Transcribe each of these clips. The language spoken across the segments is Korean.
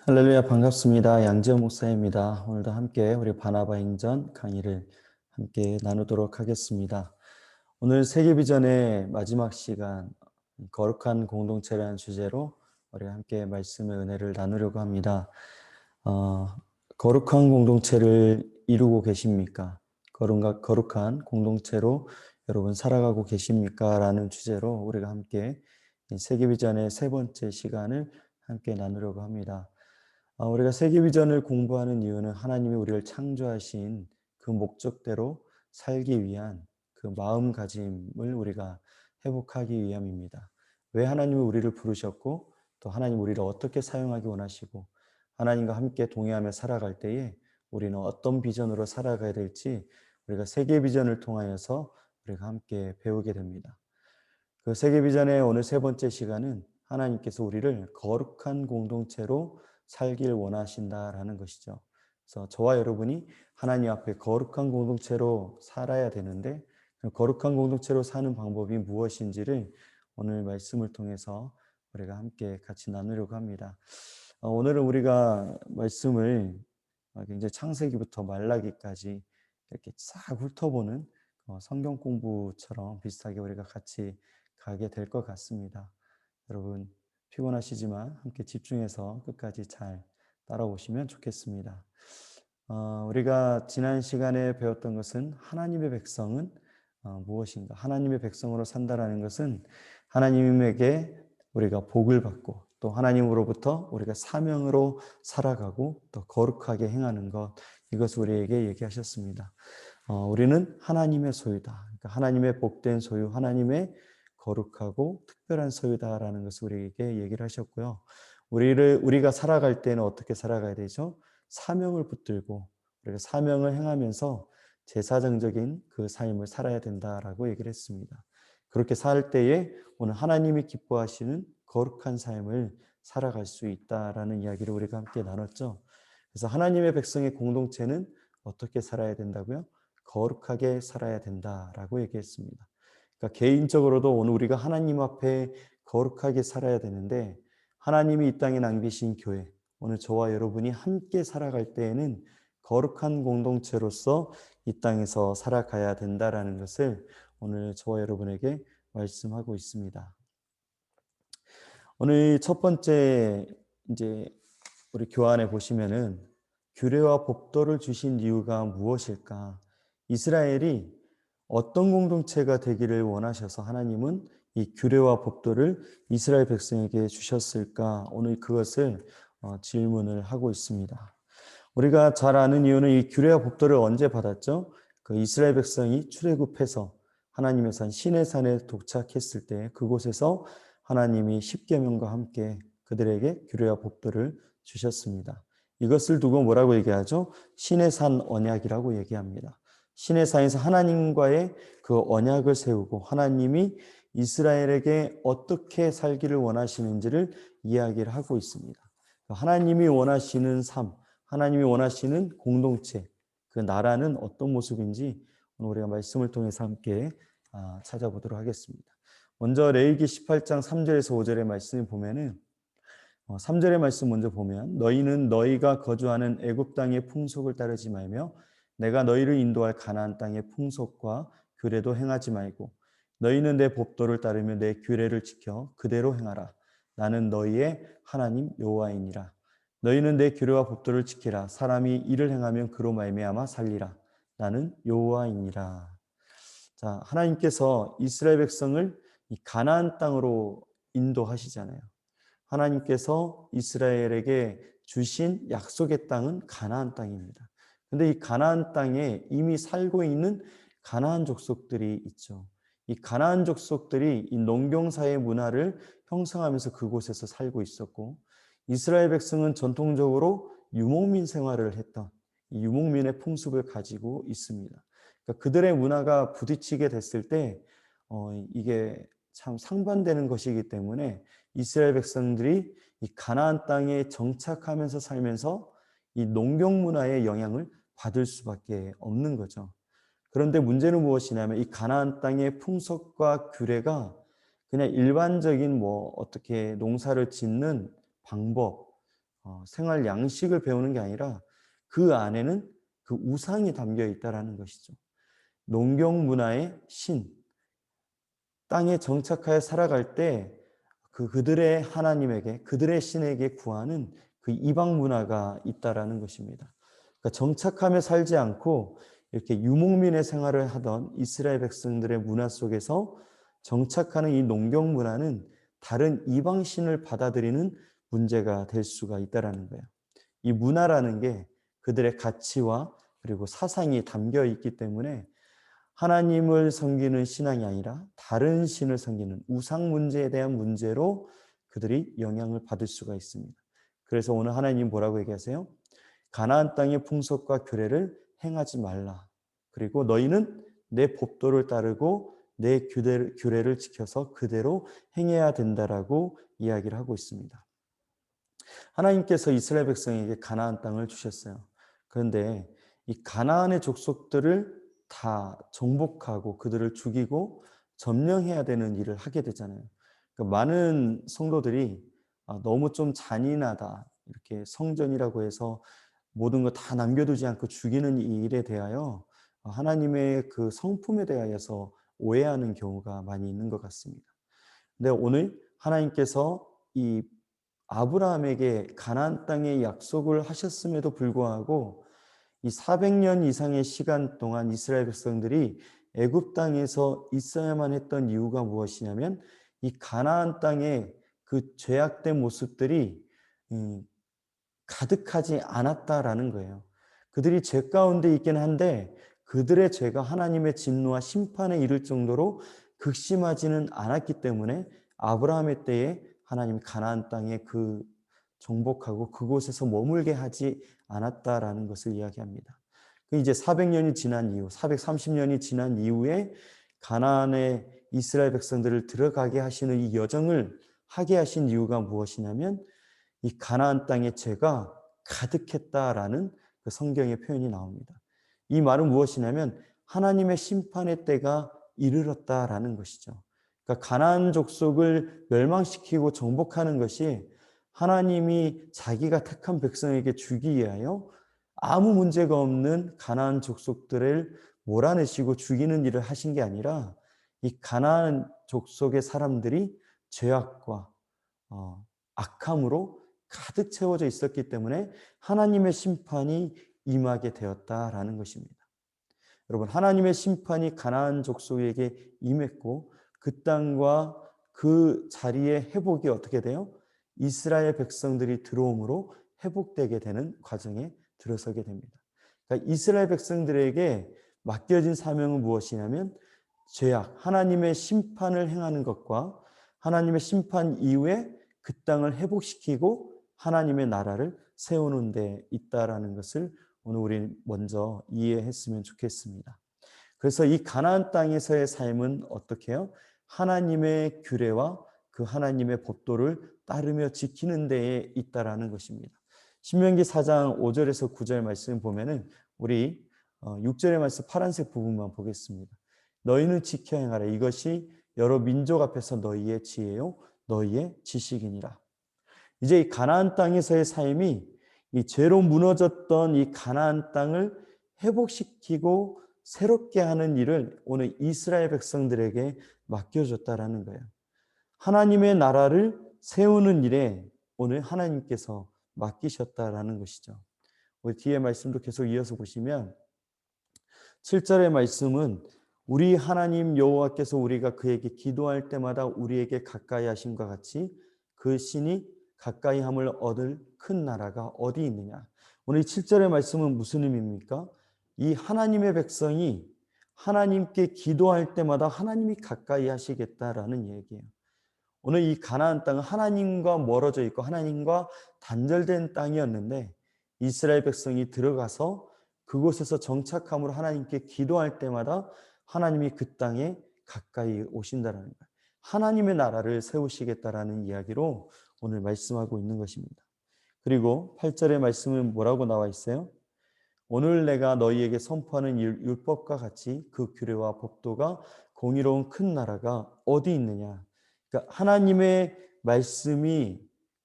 할렐루야, 반갑습니다. 양지영 목사입니다. 오늘도 함께 우리 바나바 인전 강의를 함께 나누도록 하겠습니다. 오늘 세계비전의 마지막 시간, 거룩한 공동체라는 주제로 우리 함께 말씀의 은혜를 나누려고 합니다. 어, 거룩한 공동체를 이루고 계십니까? 거룩한 공동체로 여러분 살아가고 계십니까? 라는 주제로 우리가 함께 이 세계비전의 세 번째 시간을 함께 나누려고 합니다. 우리가 세계비전을 공부하는 이유는 하나님이 우리를 창조하신 그 목적대로 살기 위한 그 마음가짐을 우리가 회복하기 위함입니다. 왜 하나님이 우리를 부르셨고 또 하나님 우리를 어떻게 사용하기 원하시고 하나님과 함께 동행하며 살아갈 때에 우리는 어떤 비전으로 살아가야 될지 우리가 세계비전을 통하여서 우리가 함께 배우게 됩니다. 그 세계비전의 오늘 세 번째 시간은 하나님께서 우리를 거룩한 공동체로 살길 원하신다라는 것이죠. 그래서 저와 여러분이 하나님 앞에 거룩한 공동체로 살아야 되는데 거룩한 공동체로 사는 방법이 무엇인지를 오늘 말씀을 통해서 우리가 함께 같이 나누려고 합니다. 오늘은 우리가 말씀을 굉장히 창세기부터 말라기까지 이렇게 싹 훑어보는 성경 공부처럼 비슷하게 우리가 같이 가게 될 것 같습니다. 여러분 피곤하시지만 함께 집중해서 끝까지 잘 따라오시면 좋겠습니다. 우리가 지난 시간에 배웠던 것은 하나님의 백성은 무엇인가? 하나님의 백성으로 산다라는 것은 하나님에게 우리가 복을 받고 또 하나님으로부터 우리가 사명으로 살아가고 또 거룩하게 행하는 것, 이것을 우리에게 얘기하셨습니다. 우리는 하나님의 소유다. 그러니까 하나님의 복된 소유, 하나님의 거룩하고 특별한 소유다라는 것을 우리에게 얘기를 하셨고요. 우리가 살아갈 때는 어떻게 살아가야 되죠? 사명을 붙들고 우리가 사명을 행하면서 제사장적인 그 삶을 살아야 된다라고 얘기를 했습니다. 그렇게 살 때에 오늘 하나님이 기뻐하시는 거룩한 삶을 살아갈 수 있다라는 이야기를 우리가 함께 나눴죠. 그래서 하나님의 백성의 공동체는 어떻게 살아야 된다고요? 거룩하게 살아야 된다라고 얘기했습니다. 그러니까 개인적으로도 오늘 우리가 하나님 앞에 거룩하게 살아야 되는데 하나님이 이 땅에 남기신 교회, 오늘 저와 여러분이 함께 살아갈 때에는 거룩한 공동체로서 이 땅에서 살아가야 된다라는 것을 오늘 저와 여러분에게 말씀하고 있습니다. 오늘 첫 번째 이제 우리 교환에 보시면은 규례와 법도를 주신 이유가 무엇일까? 이스라엘이 어떤 공동체가 되기를 원하셔서 하나님은 이 규례와 법도를 이스라엘 백성에게 주셨을까? 오늘 그것을 질문을 하고 있습니다. 우리가 잘 아는 이유는 이 규례와 법도를 언제 받았죠? 그 이스라엘 백성이 출애굽해서 하나님의 산 시내산에 도착했을 때 그곳에서 하나님이 십계명과 함께 그들에게 규례와 법도를 주셨습니다. 이것을 두고 뭐라고 얘기하죠? 시내산 언약이라고 얘기합니다. 시내산에서 하나님과의 그 언약을 세우고 하나님이 이스라엘에게 어떻게 살기를 원하시는지를 이야기를 하고 있습니다. 하나님이 원하시는 삶, 하나님이 원하시는 공동체, 그 나라는 어떤 모습인지 오늘 우리가 말씀을 통해서 함께 찾아보도록 하겠습니다. 먼저 레위기 18장 3절에서 5절의 말씀을 보면은 3절의 말씀 먼저 보면 너희는 너희가 거주하는 애굽 땅의 풍속을 따르지 말며 내가 너희를 인도할 가나안 땅의 풍속과 규례도 행하지 말고 너희는 내 법도를 따르며 내 규례를 지켜 그대로 행하라. 나는 너희의 하나님 여호와이니라. 너희는 내 규례와 법도를 지키라. 사람이 이를 행하면 그로 말미암아 살리라. 나는 여호와이니라. 자, 하나님께서 이스라엘 백성을 이 가나안 땅으로 인도하시잖아요. 하나님께서 이스라엘에게 주신 약속의 땅은 가나안 땅입니다. 근데 이 가나안 땅에 이미 살고 있는 가나안 족속들이 있죠. 이 가나안 족속들이 이 농경사의 문화를 형성하면서 그곳에서 살고 있었고 이스라엘 백성은 전통적으로 유목민 생활을 했던 이 유목민의 풍습을 가지고 있습니다. 그러니까 그들의 문화가 부딪히게 됐을 때 이게 참 상반되는 것이기 때문에 이스라엘 백성들이 이 가나안 땅에 정착하면서 살면서 이 농경 문화의 영향을 받을 수밖에 없는 거죠. 그런데 문제는 무엇이냐면 이 가나안 땅의 풍속과 규례가 그냥 일반적인 어떻게 농사를 짓는 방법, 생활 양식을 배우는 게 아니라 그 안에는 그 우상이 담겨 있다라는 것이죠. 농경 문화의 신, 땅에 정착하여 살아갈 때 그들의 하나님에게, 그들의 신에게 구하는 그 이방 문화가 있다라는 것입니다. 그러니까 정착하며 살지 않고 이렇게 유목민의 생활을 하던 이스라엘 백성들의 문화 속에서 정착하는 이 농경 문화는 다른 이방 신을 받아들이는 문제가 될 수가 있다라는 거예요. 이 문화라는 게 그들의 가치와 그리고 사상이 담겨 있기 때문에 하나님을 섬기는 신앙이 아니라 다른 신을 섬기는 우상 문제에 대한 문제로 그들이 영향을 받을 수가 있습니다. 그래서 오늘 하나님 뭐라고 얘기하세요? 가나안 땅의 풍속과 규례를 행하지 말라. 그리고 너희는 내 법도를 따르고 내 규례를 지켜서 그대로 행해야 된다라고 이야기를 하고 있습니다. 하나님께서 이스라엘 백성에게 가나안 땅을 주셨어요. 그런데 이 가나안의 족속들을 다 정복하고 그들을 죽이고 점령해야 되는 일을 하게 되잖아요. 그러니까 많은 성도들이 너무 좀 잔인하다, 이렇게 성전이라고 해서 모든 거 다 남겨두지 않고 죽이는 이 일에 대하여 하나님의 그 성품에 대하여서 오해하는 경우가 많이 있는 것 같습니다. 근데 오늘 하나님께서 이 아브라함에게 가나안 땅의 약속을 하셨음에도 불구하고 이 400년 이상의 시간 동안 이스라엘 백성들이 애굽 땅에서 있어야만 했던 이유가 무엇이냐면 이 가나안 땅의 그 죄악된 모습들이 가득하지 않았다라는 거예요. 그들이 죄 가운데 있긴 한데 그들의 죄가 하나님의 진노와 심판에 이를 정도로 극심하지는 않았기 때문에 아브라함의 때에 하나님이 가나안 땅에 정복하고 그곳에서 머물게 하지 않았다라는 것을 이야기합니다. 이제 400년이 지난 이후, 430년이 지난 이후에 가나안의 이스라엘 백성들을 들어가게 하시는 이 여정을 하게 하신 이유가 무엇이냐면 이 가나안 땅의 죄가 가득했다라는 그 성경의 표현이 나옵니다. 이 말은 무엇이냐면 하나님의 심판의 때가 이르렀다라는 것이죠. 그러니까 가나안 족속을 멸망시키고 정복하는 것이 하나님이 자기가 택한 백성에게 주기 위하여 아무 문제가 없는 가나안 족속들을 몰아내시고 죽이는 일을 하신 게 아니라 이 가나안 족속의 사람들이 죄악과 악함으로 가득 채워져 있었기 때문에 하나님의 심판이 임하게 되었다라는 것입니다. 여러분, 하나님의 심판이 가나안 족속에게 임했고 그 땅과 그 자리의 회복이 어떻게 돼요? 이스라엘 백성들이 들어옴으로 회복되게 되는 과정에 들어서게 됩니다. 그러니까 이스라엘 백성들에게 맡겨진 사명은 무엇이냐면 죄악, 하나님의 심판을 행하는 것과 하나님의 심판 이후에 그 땅을 회복시키고 하나님의 나라를 세우는 데 있다라는 것을 오늘 우리 먼저 이해했으면 좋겠습니다. 그래서 이 가나안 땅에서의 삶은 어떻게 해요? 하나님의 규례와 그 하나님의 법도를 따르며 지키는 데에 있다라는 것입니다. 신명기 4장 5절에서 9절 말씀 보면은 우리 6절의 말씀 파란색 부분만 보겠습니다. 너희는 지켜 행하라. 이것이 여러 민족 앞에서 너희의 지혜요 너희의 지식이니라. 이제 이 가나안 땅에서의 삶이 이 죄로 무너졌던 이 가나안 땅을 회복시키고 새롭게 하는 일을 오늘 이스라엘 백성들에게 맡겨줬다라는 거예요. 하나님의 나라를 세우는 일에 오늘 하나님께서 맡기셨다라는 것이죠. 우리 뒤에 말씀도 계속 이어서 보시면 7절의 말씀은 우리 하나님 여호와께서 우리가 그에게 기도할 때마다 우리에게 가까이 하심과 같이 그 신이 가까이 함을 얻을 큰 나라가 어디 있느냐. 오늘 이 7절의 말씀은 무슨 의미입니까? 이 하나님의 백성이 하나님께 기도할 때마다 하나님이 가까이 하시겠다라는 얘기예요. 오늘 이 가나안 땅은 하나님과 멀어져 있고 하나님과 단절된 땅이었는데 이스라엘 백성이 들어가서 그곳에서 정착함으로 하나님께 기도할 때마다 하나님이 그 땅에 가까이 오신다는 거예요. 하나님의 나라를 세우시겠다라는 이야기로 오늘 말씀하고 있는 것입니다. 그리고 8절의 말씀은 뭐라고 나와 있어요? 오늘 내가 너희에게 선포하는 율법과 같이 그 규례와 법도가 공의로운 큰 나라가 어디 있느냐. 그러니까 하나님의 말씀이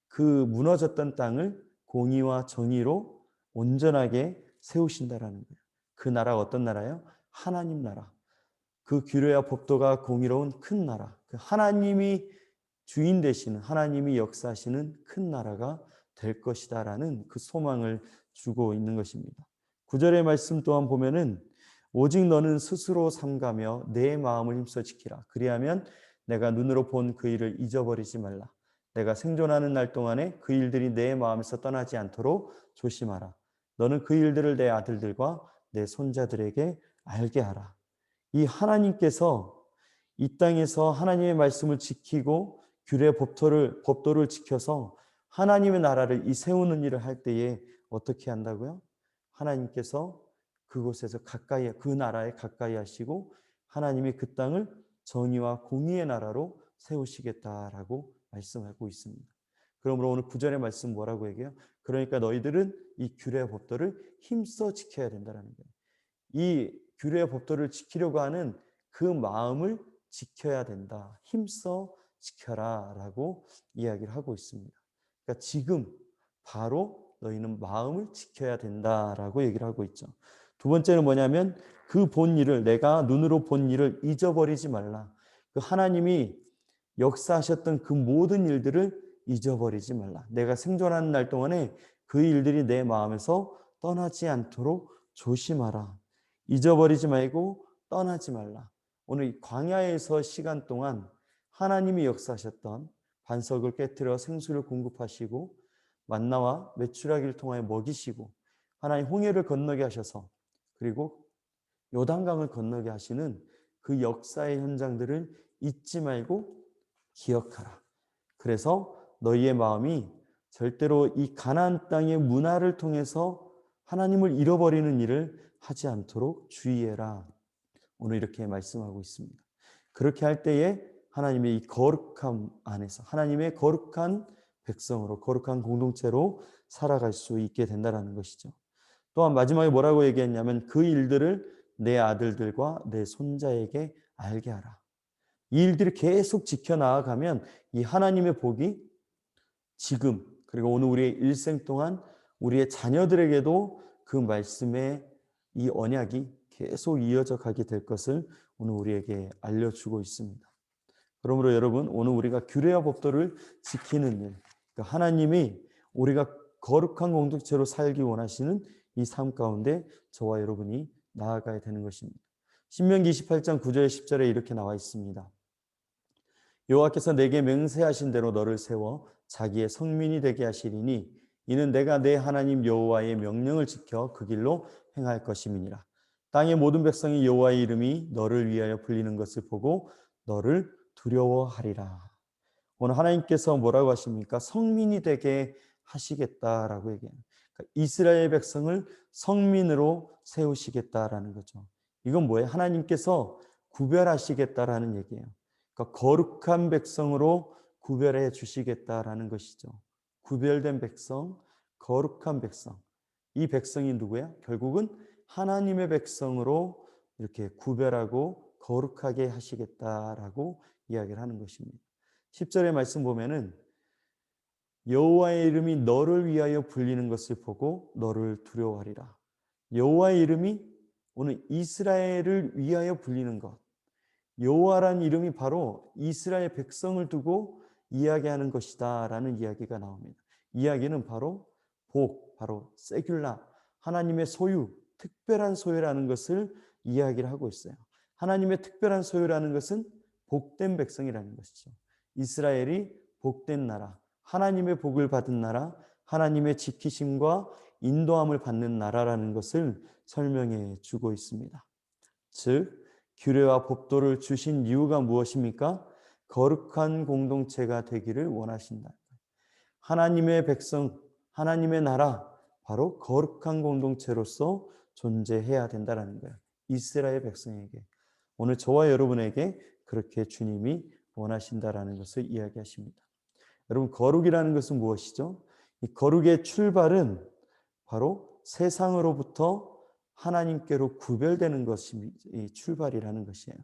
그 무너졌던 땅을 공의와 정의로 온전하게 세우신다라는 거예요. 그 나라가 어떤 나라예요? 하나님 나라. 그 규례와 법도가 공의로운 큰 나라. 그 하나님이 주인 되시는, 하나님이 역사하시는 큰 나라가 될 것이다라는 그 소망을 주고 있는 것입니다. 9절의 말씀 또한 보면은 오직 너는 스스로 삼가며 내 마음을 힘써 지키라. 그리하면 내가 눈으로 본 그 일을 잊어버리지 말라. 내가 생존하는 날 동안에 그 일들이 내 마음에서 떠나지 않도록 조심하라. 너는 그 일들을 내 아들들과 내 손자들에게 알게 하라. 이 하나님께서 이 땅에서 하나님의 말씀을 지키고 규례 법도를 지켜서 하나님의 나라를 이 세우는 일을 할 때에 어떻게 한다고요? 하나님께서 그곳에서 가까이, 그 나라에 가까이 하시고 하나님이 그 땅을 정의와 공의의 나라로 세우시겠다라고 말씀하고 있습니다. 그러므로 오늘 9절의 말씀 뭐라고 얘기해요? 그러니까 너희들은 이 규례 법도를 힘써 지켜야 된다는 거예요. 이 규례 법도를 지키려고 하는 그 마음을 지켜야 된다. 힘써 지켜라 라고 이야기를 하고 있습니다. 그러니까 지금 바로 너희는 마음을 지켜야 된다라고 얘기를 하고 있죠. 두 번째는 뭐냐면 그 본 일을, 내가 눈으로 본 일을 잊어버리지 말라. 그 하나님이 역사하셨던 그 모든 일들을 잊어버리지 말라. 내가 생존하는 날 동안에 그 일들이 내 마음에서 떠나지 않도록 조심하라. 잊어버리지 말고 떠나지 말라. 오늘 이 광야에서 시간 동안 하나님이 역사하셨던 반석을 깨뜨려 생수를 공급하시고 만나와 메추라기를 통하여 먹이시고 하나님 홍해를 건너게 하셔서 그리고 요단강을 건너게 하시는 그 역사의 현장들을 잊지 말고 기억하라. 그래서 너희의 마음이 절대로 이 가나안 땅의 문화를 통해서 하나님을 잃어버리는 일을 하지 않도록 주의해라. 오늘 이렇게 말씀하고 있습니다. 그렇게 할 때에 하나님의 이 거룩함 안에서 하나님의 거룩한 백성으로 거룩한 공동체로 살아갈 수 있게 된다는 것이죠. 또한 마지막에 뭐라고 얘기했냐면 그 일들을 내 아들들과 내 손자에게 알게 하라. 이 일들을 계속 지켜나가면 이 하나님의 복이 지금 그리고 오늘 우리의 일생 동안 우리의 자녀들에게도 그 말씀의 이 언약이 계속 이어져 가게 될 것을 오늘 우리에게 알려주고 있습니다. 그러므로 여러분 오늘 우리가 규례와 법도를 지키는 일, 그러니까 하나님이 우리가 거룩한 공동체로 살기 원하시는 이 삶 가운데 저와 여러분이 나아가야 되는 것입니다. 신명기 28장 9절 10절에 이렇게 나와 있습니다. 여호와께서 내게 맹세하신 대로 너를 세워 자기의 성민이 되게 하시리니 이는 내가 내 하나님 여호와의 명령을 지켜 그 길로 행할 것임이니라. 땅의 모든 백성이 여호와의 이름이 너를 위하여 불리는 것을 보고 너를 두려워하리라. 오늘 하나님께서 뭐라고 하십니까? 성민이 되게 하시겠다라고 얘기해요. 그러니까 이스라엘 백성을 성민으로 세우시겠다라는 거죠. 이건 뭐예요? 하나님께서 구별하시겠다라는 얘기예요. 그러니까 거룩한 백성으로 구별해 주시겠다라는 것이죠. 구별된 백성, 거룩한 백성. 이 백성이 누구야? 결국은 하나님의 백성으로 이렇게 구별하고 거룩하게 하시겠다라고 이야기를 하는 것입니다. 10절의 말씀 보면은 여호와의 이름이 너를 위하여 불리는 것을 보고 너를 두려워하리라. 여호와의 이름이 오늘 이스라엘을 위하여 불리는 것. 여호와라는 이름이 바로 이스라엘 백성을 두고 이야기하는 것이다라는 이야기가 나옵니다. 이야기는 바로 복, 바로 세귤라, 하나님의 소유, 특별한 소유라는 것을 이야기를 하고 있어요. 하나님의 특별한 소유라는 것은 복된 백성이라는 것이죠. 이스라엘이 복된 나라, 하나님의 복을 받은 나라, 하나님의 지키심과 인도함을 받는 나라라는 것을 설명해 주고 있습니다. 즉 규례와 법도를 주신 이유가 무엇입니까? 거룩한 공동체가 되기를 원하신다. 하나님의 백성, 하나님의 나라, 바로 거룩한 공동체로서 존재해야 된다는 거예요. 이스라엘 백성에게, 오늘 저와 여러분에게 그렇게 주님이 원하신다라는 것을 이야기하십니다. 여러분, 거룩이라는 것은 무엇이죠? 이 거룩의 출발은 바로 세상으로부터 하나님께로 구별되는 것이 출발이라는 것이에요.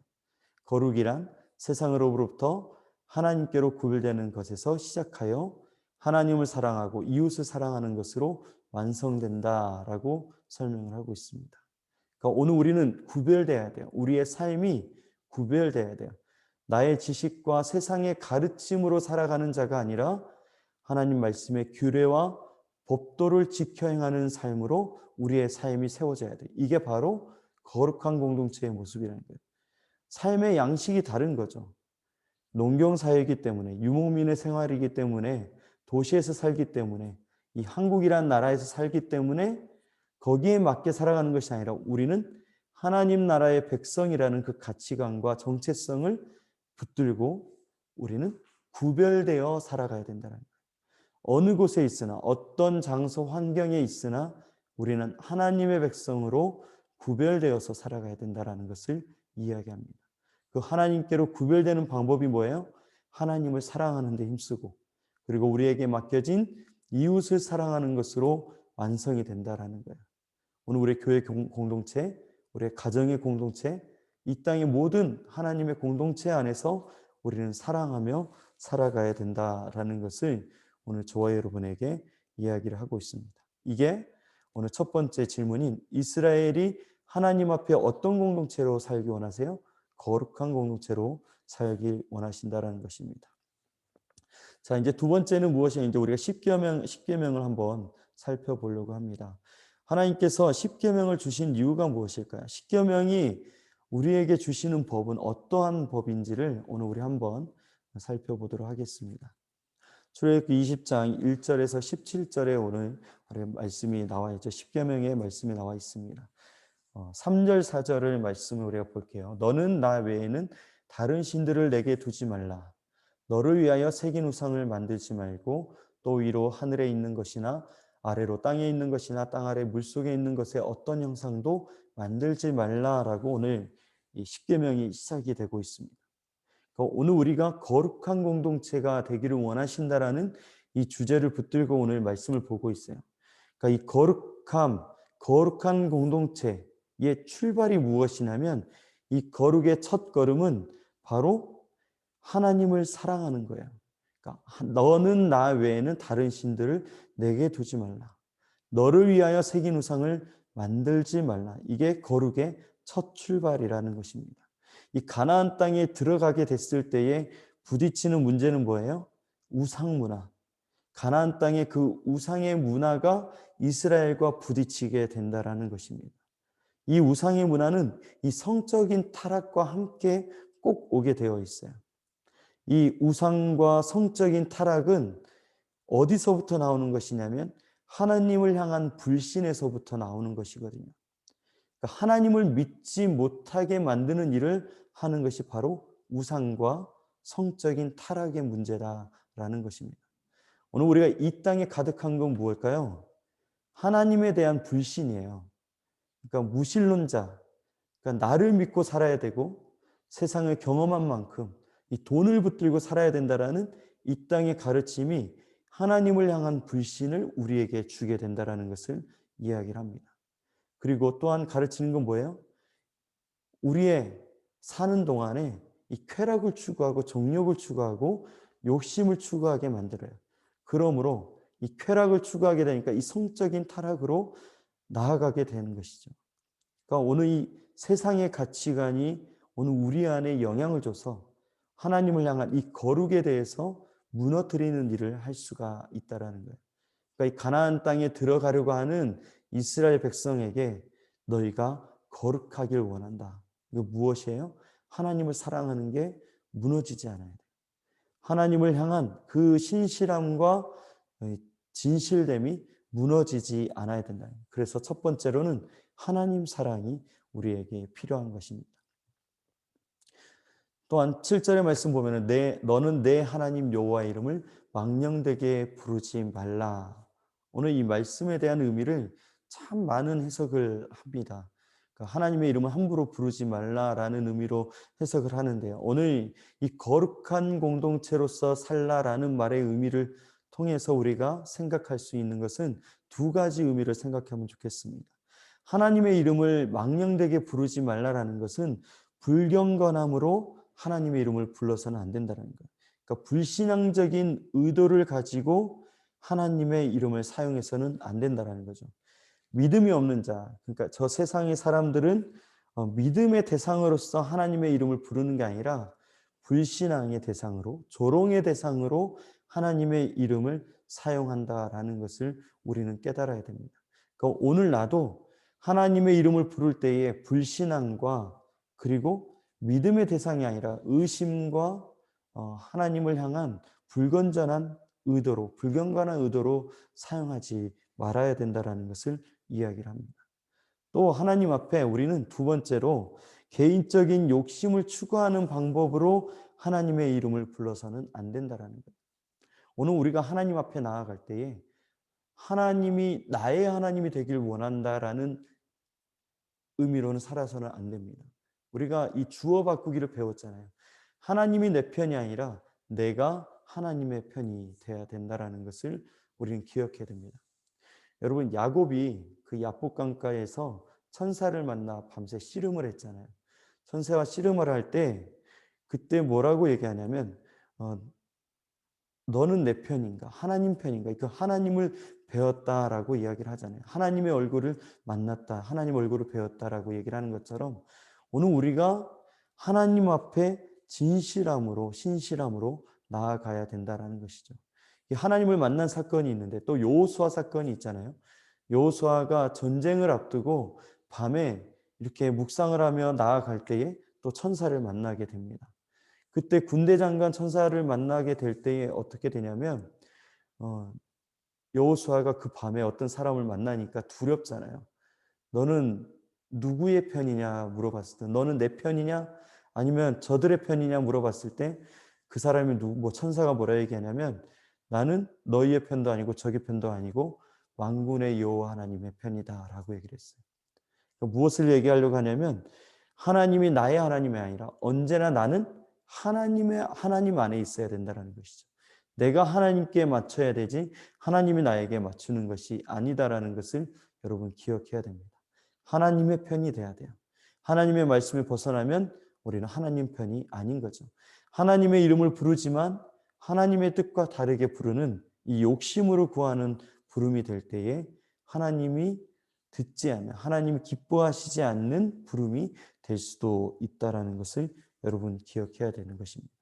거룩이란 세상으로부터 하나님께로 구별되는 것에서 시작하여 하나님을 사랑하고 이웃을 사랑하는 것으로 완성된다라고 설명을 하고 있습니다. 그러니까 오늘 우리는 구별돼야 돼요. 우리의 삶이 구별돼야 돼요. 나의 지식과 세상의 가르침으로 살아가는 자가 아니라 하나님 말씀의 규례와 법도를 지켜 행하는 삶으로 우리의 삶이 세워져야 돼요. 이게 바로 거룩한 공동체의 모습이라는 거예요. 삶의 양식이 다른 거죠. 농경사회이기 때문에, 유목민의 생활이기 때문에, 도시에서 살기 때문에, 이 한국이라는 나라에서 살기 때문에 거기에 맞게 살아가는 것이 아니라 우리는 하나님 나라의 백성이라는 그 가치관과 정체성을 붙들고 우리는 구별되어 살아가야 된다는 거예요. 어느 곳에 있으나 어떤 장소 환경에 있으나 우리는 하나님의 백성으로 구별되어서 살아가야 된다는 것을 이야기합니다. 그 하나님께로 구별되는 방법이 뭐예요? 하나님을 사랑하는 데 힘쓰고 그리고 우리에게 맡겨진 이웃을 사랑하는 것으로 완성이 된다는 거예요. 오늘 우리 교회 공동체, 우리의 가정의 공동체, 이 땅의 모든 하나님의 공동체 안에서 우리는 사랑하며 살아가야 된다라는 것을 오늘 저와 여러분에게 이야기를 하고 있습니다. 이게 오늘 첫 번째 질문인 이스라엘이 하나님 앞에 어떤 공동체로 살기 원하세요? 거룩한 공동체로 살기 원하신다라는 것입니다. 자, 이제 두 번째는 무엇이냐? 이제 우리가 십계명을 한번 살펴보려고 합니다. 하나님께서 십계명을 주신 이유가 무엇일까요? 십계명이 우리에게 주시는 법은 어떠한 법인지를 오늘 우리 한번 살펴보도록 하겠습니다. 출애굽기 20장 1절에서 17절에 오늘 말씀이 나와 있죠. 십계명의 말씀이 나와 있습니다. 3절 4절을 말씀을 우리가 볼게요. 너는 나 외에는 다른 신들을 내게 두지 말라. 너를 위하여 새긴 우상을 만들지 말고 또 위로 하늘에 있는 것이나 아래로 땅에 있는 것이나 땅 아래 물속에 있는 것의 어떤 형상도 만들지 말라라고 오늘 이 십계명이 시작이 되고 있습니다. 오늘 우리가 거룩한 공동체가 되기를 원하신다라는 이 주제를 붙들고 오늘 말씀을 보고 있어요. 그러니까 이 거룩한 공동체의 출발이 무엇이냐면 이 거룩의 첫 걸음은 바로 하나님을 사랑하는 거예요. 그러니까 너는 나 외에는 다른 신들을 내게 두지 말라. 너를 위하여 새긴 우상을 만들지 말라. 이게 거룩의 첫 출발이라는 것입니다. 이 가나안 땅에 들어가게 됐을 때에 부딪히는 문제는 뭐예요? 우상 문화. 가나안 땅의 그 우상의 문화가 이스라엘과 부딪히게 된다라는 것입니다. 이 우상의 문화는 이 성적인 타락과 함께 꼭 오게 되어 있어요. 이 우상과 성적인 타락은 어디서부터 나오는 것이냐면 하나님을 향한 불신에서부터 나오는 것이거든요. 그러니까 하나님을 믿지 못하게 만드는 일을 하는 것이 바로 우상과 성적인 타락의 문제다라는 것입니다. 오늘 우리가 이 땅에 가득한 건 무엇일까요? 하나님에 대한 불신이에요. 그러니까 무신론자, 그러니까 나를 믿고 살아야 되고 세상을 경험한 만큼 이 돈을 붙들고 살아야 된다라는 이 땅의 가르침이 하나님을 향한 불신을 우리에게 주게 된다라는 것을 이야기를 합니다. 그리고 또한 가르치는 건 뭐예요? 우리의 사는 동안에 이 쾌락을 추구하고 정욕을 추구하고 욕심을 추구하게 만들어요. 그러므로 이 쾌락을 추구하게 되니까 이 성적인 타락으로 나아가게 되는 것이죠. 그러니까 오늘 이 세상의 가치관이 오늘 우리 안에 영향을 줘서 하나님을 향한 이 거룩에 대해서 무너뜨리는 일을 할 수가 있다라는 거예요. 그러니까 이 가나안 땅에 들어가려고 하는 이스라엘 백성에게 너희가 거룩하길 원한다. 이거 무엇이에요? 하나님을 사랑하는 게 무너지지 않아야 돼요. 하나님을 향한 그 신실함과 진실됨이 무너지지 않아야 된다. 그래서 첫 번째로는 하나님 사랑이 우리에게 필요한 것입니다. 또한 7절의 말씀 보면 너는 내 하나님 여호와의 이름을 망령되게 부르지 말라. 오늘 이 말씀에 대한 의미를 참 많은 해석을 합니다. 그러니까 하나님의 이름을 함부로 부르지 말라라는 의미로 해석을 하는데요. 오늘 이 거룩한 공동체로서 살라라는 말의 의미를 통해서 우리가 생각할 수 있는 것은 두 가지 의미를 생각하면 좋겠습니다. 하나님의 이름을 망령되게 부르지 말라라는 것은 불경건함으로 하나님의 이름을 불러서는 안 된다는 거예요. 그러니까 불신앙적인 의도를 가지고 하나님의 이름을 사용해서는 안 된다라는 거죠. 믿음이 없는 자, 그러니까 저 세상의 사람들은 믿음의 대상으로서 하나님의 이름을 부르는 게 아니라 불신앙의 대상으로, 조롱의 대상으로 하나님의 이름을 사용한다라는 것을 우리는 깨달아야 됩니다. 그러니까 오늘 나도 하나님의 이름을 부를 때에 불신앙과 그리고 믿음의 대상이 아니라 의심과 하나님을 향한 불건전한 의도로, 불경건한 의도로 사용하지 말아야 된다라는 것을 이야기를 합니다. 또 하나님 앞에 우리는 두 번째로 개인적인 욕심을 추구하는 방법으로 하나님의 이름을 불러서는 안 된다라는 거예요. 오늘 우리가 하나님 앞에 나아갈 때에 하나님이 나의 하나님이 되길 원한다라는 의미로는 살아서는 안 됩니다. 우리가 이 주어 바꾸기를 배웠잖아요. 하나님이 내 편이 아니라 내가 하나님의 편이 돼야 된다라는 것을 우리는 기억해야 됩니다. 여러분, 야곱이 그 야복강가에서 천사를 만나 밤새 씨름을 했잖아요. 천사와 씨름을 할 때 그때 뭐라고 얘기하냐면 너는 내 편인가 하나님 편인가, 그 하나님을 배웠다라고 이야기를 하잖아요. 하나님의 얼굴을 만났다, 하나님 얼굴을 배웠다라고 얘기를 하는 것처럼 오늘 우리가 하나님 앞에 진실함으로 신실함으로 나아가야 된다라는 것이죠. 하나님을 만난 사건이 있는데 또 여호수아 사건이 있잖아요. 여호수아가 전쟁을 앞두고 밤에 이렇게 묵상을 하며 나아갈 때에 또 천사를 만나게 됩니다. 그때 군대 장관 천사를 만나게 될 때에 어떻게 되냐면 여호수아가 그 밤에 어떤 사람을 만나니까 두렵잖아요. 너는 누구의 편이냐 물어봤을 때, 너는 내 편이냐 아니면 저들의 편이냐 물어봤을 때 그 사람이 뭐 천사가 뭐라 얘기하냐면 나는 너희의 편도 아니고 저기 편도 아니고 만군의 여호와 하나님의 편이다라고 얘기를 했어요. 그러니까 무엇을 얘기하려고 하냐면 하나님이 나의 하나님이 아니라 언제나 나는 하나님 안에 있어야 된다는 것이죠. 내가 하나님께 맞춰야 되지 하나님이 나에게 맞추는 것이 아니다라는 것을 여러분 기억해야 됩니다. 하나님의 편이 돼야 돼요. 하나님의 말씀을 벗어나면 우리는 하나님 편이 아닌 거죠. 하나님의 이름을 부르지만 하나님의 뜻과 다르게 부르는 이 욕심으로 구하는 부름이 될 때에 하나님이 듣지 않는, 하나님이 기뻐하시지 않는 부름이 될 수도 있다라는 것을 여러분 기억해야 되는 것입니다.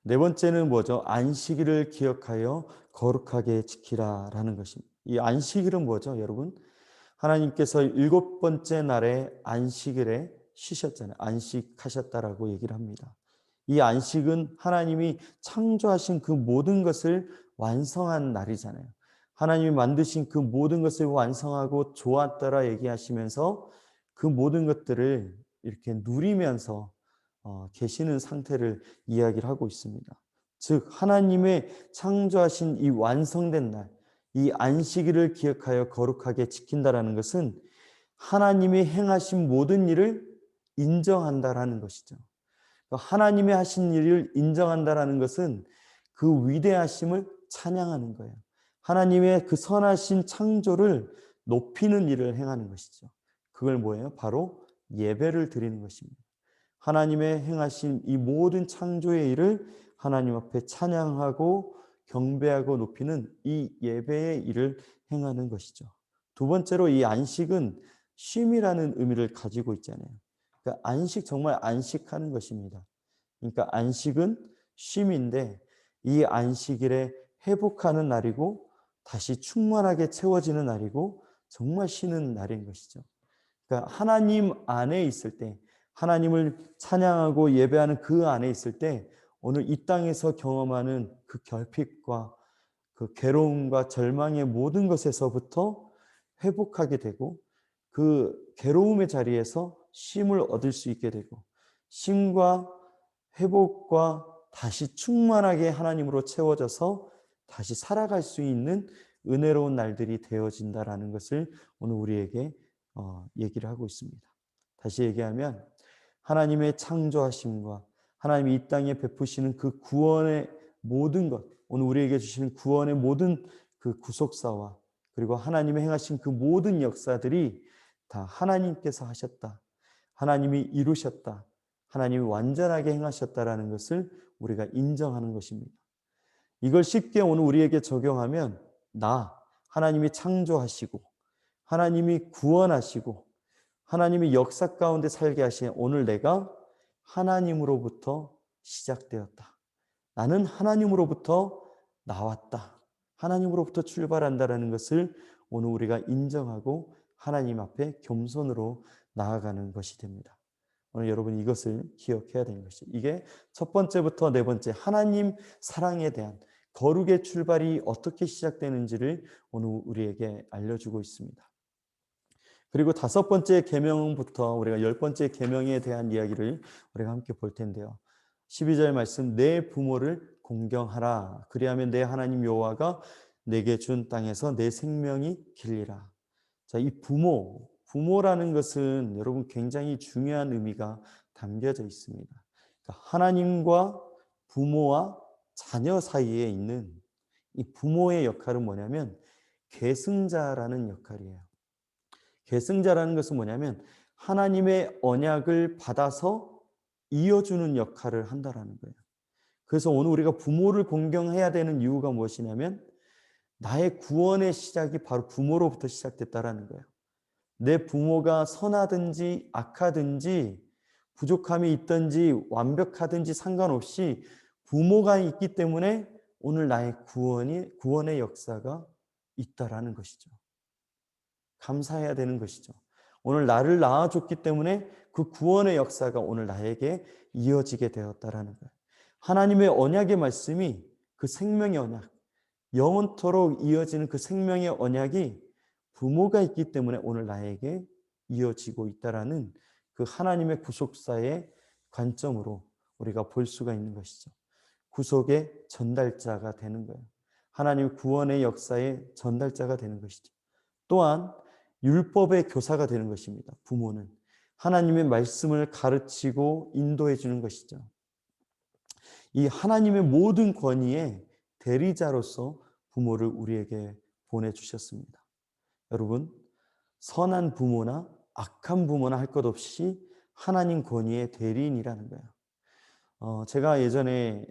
네 번째는 뭐죠? 안식일을 기억하여 거룩하게 지키라라는 것입니다. 이 안식일은 뭐죠, 여러분? 하나님께서 7번째 날에 안식일에 쉬셨잖아요. 안식하셨다라고 얘기를 합니다. 이 안식은 하나님이 창조하신 그 모든 것을 완성한 날이잖아요. 하나님이 만드신 그 모든 것을 완성하고 좋았더라 얘기하시면서 그 모든 것들을 이렇게 누리면서 계시는 상태를 이야기를 하고 있습니다. 즉 하나님의 창조하신 이 완성된 날, 이 안식일을 기억하여 거룩하게 지킨다라는 것은 하나님이 행하신 모든 일을 인정한다라는 것이죠. 하나님이 하신 일을 인정한다라는 것은 그 위대하심을 찬양하는 거예요. 하나님의 그 선하신 창조를 높이는 일을 행하는 것이죠. 그걸 뭐예요? 바로 예배를 드리는 것입니다. 하나님의 행하신 이 모든 창조의 일을 하나님 앞에 찬양하고 경배하고 높이는 이 예배의 일을 행하는 것이죠. 두 번째로 이 안식은 쉼이라는 의미를 가지고 있잖아요. 그러니까 안식, 정말 안식하는 것입니다. 그러니까 안식은 쉼인데 이 안식일에 회복하는 날이고 다시 충만하게 채워지는 날이고 정말 쉬는 날인 것이죠. 그러니까 하나님 안에 있을 때, 하나님을 찬양하고 예배하는 그 안에 있을 때 오늘 이 땅에서 경험하는 그 결핍과 그 괴로움과 절망의 모든 것에서부터 회복하게 되고 그 괴로움의 자리에서 쉼을 얻을 수 있게 되고 쉼과 회복과 다시 충만하게 하나님으로 채워져서 다시 살아갈 수 있는 은혜로운 날들이 되어진다라는 것을 오늘 우리에게 얘기를 하고 있습니다. 다시 얘기하면 하나님의 창조하심과 하나님이 이 땅에 베푸시는 그 구원의 모든 것, 오늘 우리에게 주시는 구원의 모든 그 구속사와 그리고 하나님이 행하신 그 모든 역사들이 다 하나님께서 하셨다, 하나님이 이루셨다, 하나님이 완전하게 행하셨다라는 것을 우리가 인정하는 것입니다. 이걸 쉽게 오늘 우리에게 적용하면 하나님이 창조하시고 하나님이 구원하시고 하나님이 역사 가운데 살게 하신 오늘 내가 하나님으로부터 시작되었다. 나는 하나님으로부터 나왔다. 하나님으로부터 출발한다라는 것을 오늘 우리가 인정하고 하나님 앞에 겸손으로 나아가는 것이 됩니다. 오늘 여러분 이것을 기억해야 되는 것이죠. 이게 첫 번째부터 네 번째 하나님 사랑에 대한 거룩의 출발이 어떻게 시작되는지를 오늘 우리에게 알려주고 있습니다. 그리고 다섯 번째 계명부터 우리가 열 번째 계명에 대한 이야기를 우리가 함께 볼 텐데요. 12절 말씀, 내 부모를 공경하라. 그리하면 내 하나님 여호와가 내게 준 땅에서 내 생명이 길리라. 자, 이 부모라는 것은 여러분 굉장히 중요한 의미가 담겨져 있습니다. 그러니까 하나님과 부모와 자녀 사이에 있는 이 부모의 역할은 뭐냐면 계승자라는 역할이에요. 계승자라는 것은 뭐냐면 하나님의 언약을 받아서 이어주는 역할을 한다라는 거예요. 그래서 오늘 우리가 부모를 공경해야 되는 이유가 무엇이냐면 나의 구원의 시작이 바로 부모로부터 시작됐다라는 거예요. 내 부모가 선하든지 악하든지 부족함이 있든지 완벽하든지 상관없이 부모가 있기 때문에 오늘 나의 구원의 역사가 있다라는 것이죠. 감사해야 되는 것이죠. 오늘 나를 낳아줬기 때문에 그 구원의 역사가 오늘 나에게 이어지게 되었다라는 거예요. 하나님의 언약의 말씀이 그 생명의 언약, 영원토록 이어지는 그 생명의 언약이 부모가 있기 때문에 오늘 나에게 이어지고 있다라는 그 하나님의 구속사의 관점으로 우리가 볼 수가 있는 것이죠. 구속의 전달자가 되는 거예요. 하나님 구원의 역사의 전달자가 되는 것이죠. 또한 율법의 교사가 되는 것입니다. 부모는 하나님의 말씀을 가르치고 인도해 주는 것이죠. 이 하나님의 모든 권위의 대리자로서 부모를 우리에게 보내주셨습니다. 여러분, 선한 부모나 악한 부모나 할 것 없이 하나님 권위의 대리인이라는 거예요. 제가 예전에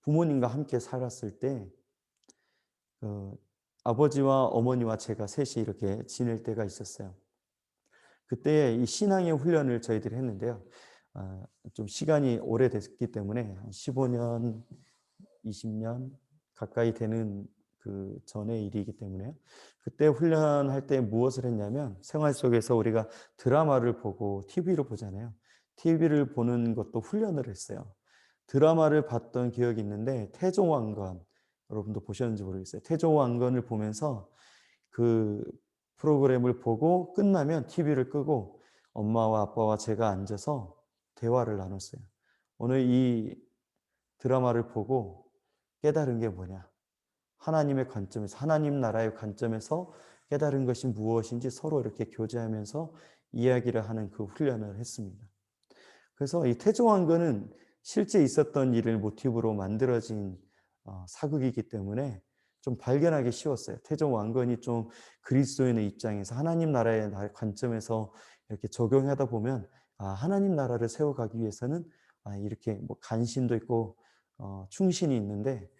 부모님과 함께 살았을 때 아버지와 어머니와 제가 셋이 이렇게 지낼 때가 있었어요. 그때 이 신앙의 훈련을 저희들이 했는데요. 좀 시간이 오래됐기 때문에 15년, 20년 가까이 되는 그 전의 일이기 때문에 그때 훈련할 때 무엇을 했냐면 생활 속에서 우리가 드라마를 보고 TV를 보잖아요. TV를 보는 것도 훈련을 했어요. 드라마를 봤던 기억이 있는데 태조왕건 여러분도 보셨는지 모르겠어요. 태조왕건을 보면서 그 프로그램을 보고 끝나면 TV를 끄고 엄마와 아빠와 제가 앉아서 대화를 나눴어요. 오늘 이 드라마를 보고 깨달은 게 뭐냐? 하나님의 관점에서, 하나님 나라의 관점에서 깨달은 것이 무엇인지 서로 이렇게 교제하면서 이야기를 하는 그 훈련을 했습니다. 그래서 이 태조왕건은 실제 있었던 일을 모티브로 만들어진 사극이기 때문에 좀 발견하기 쉬웠어요. 태조왕건이 좀 그리스도인의 입장에서 하나님 나라의 관점에서 이렇게 적용하다 보면 하나님 나라를 세워가기 위해서는 이렇게 뭐 간신도 있고 충신이 있는데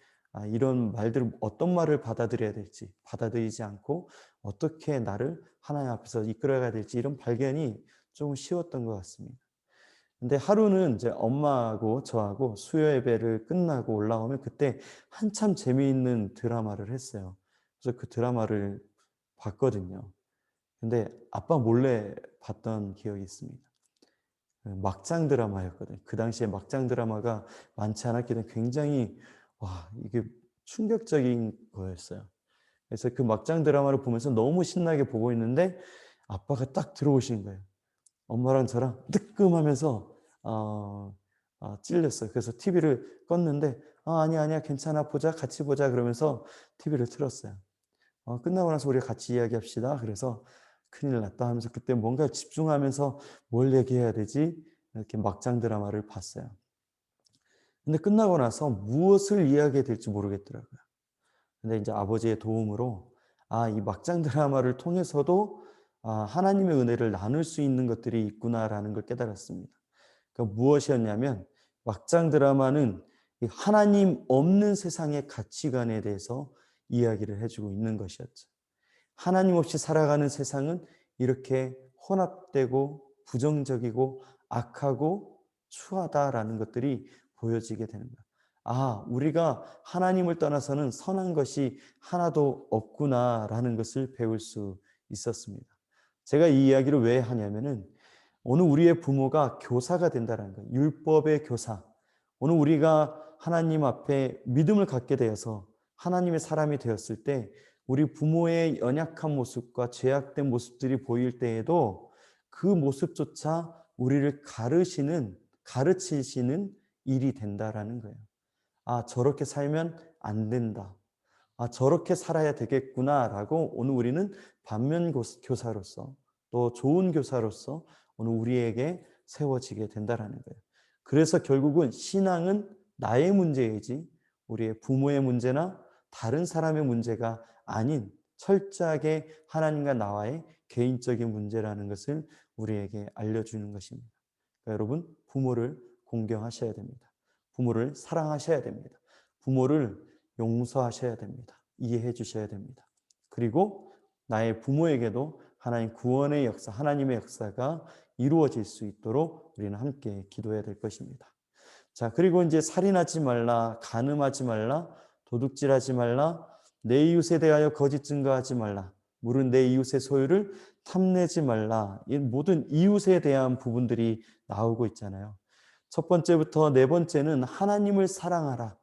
이런 말들 어떤 말을 받아들여야 될지 받아들이지 않고 어떻게 나를 하나님 앞에서 이끌어가야 될지 이런 발견이 좀 쉬웠던 것 같습니다. 근데 하루는 이제 엄마하고 저하고 수요 예배를 끝나고 올라오면 그때 한참 재미있는 드라마를 했어요. 그래서 그 드라마를 봤거든요. 근데 아빠 몰래 봤던 기억이 있습니다. 막장 드라마였거든요. 그 당시에 막장 드라마가 많지 않았기 때문에 굉장히 이게 충격적인 거였어요. 그래서 그 막장 드라마를 보면서 너무 신나게 보고 있는데 아빠가 딱 들어오신 거예요. 엄마랑 저랑 뜨끔하면서 찔렸어요. 그래서 TV를 껐는데 아니야 괜찮아 보자 같이 보자 그러면서 TV를 틀었어요. 끝나고 나서 우리 같이 이야기합시다. 그래서 큰일 났다 하면서 그때 뭔가 집중하면서 뭘 얘기해야 되지? 이렇게 막장 드라마를 봤어요. 근데 끝나고 나서 무엇을 이야기해야 될지 모르겠더라고요. 근데 이제 아버지의 도움으로 이 막장 드라마를 통해서도 하나님의 은혜를 나눌 수 있는 것들이 있구나라는 걸 깨달았습니다. 그러니까 무엇이었냐면 막장 드라마는 이 하나님 없는 세상의 가치관에 대해서 이야기를 해주고 있는 것이었죠. 하나님 없이 살아가는 세상은 이렇게 혼합되고 부정적이고 악하고 추하다라는 것들이 보여지게 되는 거예요. 아, 우리가 하나님을 떠나서는 선한 것이 하나도 없구나라는 것을 배울 수 있었습니다. 제가 이 이야기를 왜 하냐면은 오늘 우리의 부모가 교사가 된다는 거예요. 율법의 교사. 오늘 우리가 하나님 앞에 믿음을 갖게 되어서 하나님의 사람이 되었을 때 우리 부모의 연약한 모습과 죄악된 모습들이 보일 때에도 그 모습조차 우리를 가르치시는 일이 된다라는 거예요. 아, 저렇게 살면 안 된다. 아, 저렇게 살아야 되겠구나라고 오늘 우리는 반면 교사로서 또 좋은 교사로서 오늘 우리에게 세워지게 된다라는 거예요. 그래서 결국은 신앙은 나의 문제이지 우리의 부모의 문제나 다른 사람의 문제가 아닌 철저하게 하나님과 나와의 개인적인 문제라는 것을 우리에게 알려주는 것입니다. 그러니까 여러분, 부모를 공경하셔야 됩니다. 부모를 사랑하셔야 됩니다. 부모를 용서하셔야 됩니다. 이해해 주셔야 됩니다. 그리고 나의 부모에게도 하나님 구원의 역사, 하나님의 역사가 이루어질 수 있도록 우리는 함께 기도해야 될 것입니다. 자, 그리고 이제 살인하지 말라, 간음하지 말라, 도둑질하지 말라, 내 이웃에 대하여 거짓 증거하지 말라, 물은 내 이웃의 소유를 탐내지 말라. 이 모든 이웃에 대한 부분들이 나오고 있잖아요. 첫 번째부터 네 번째는 하나님을 사랑하라.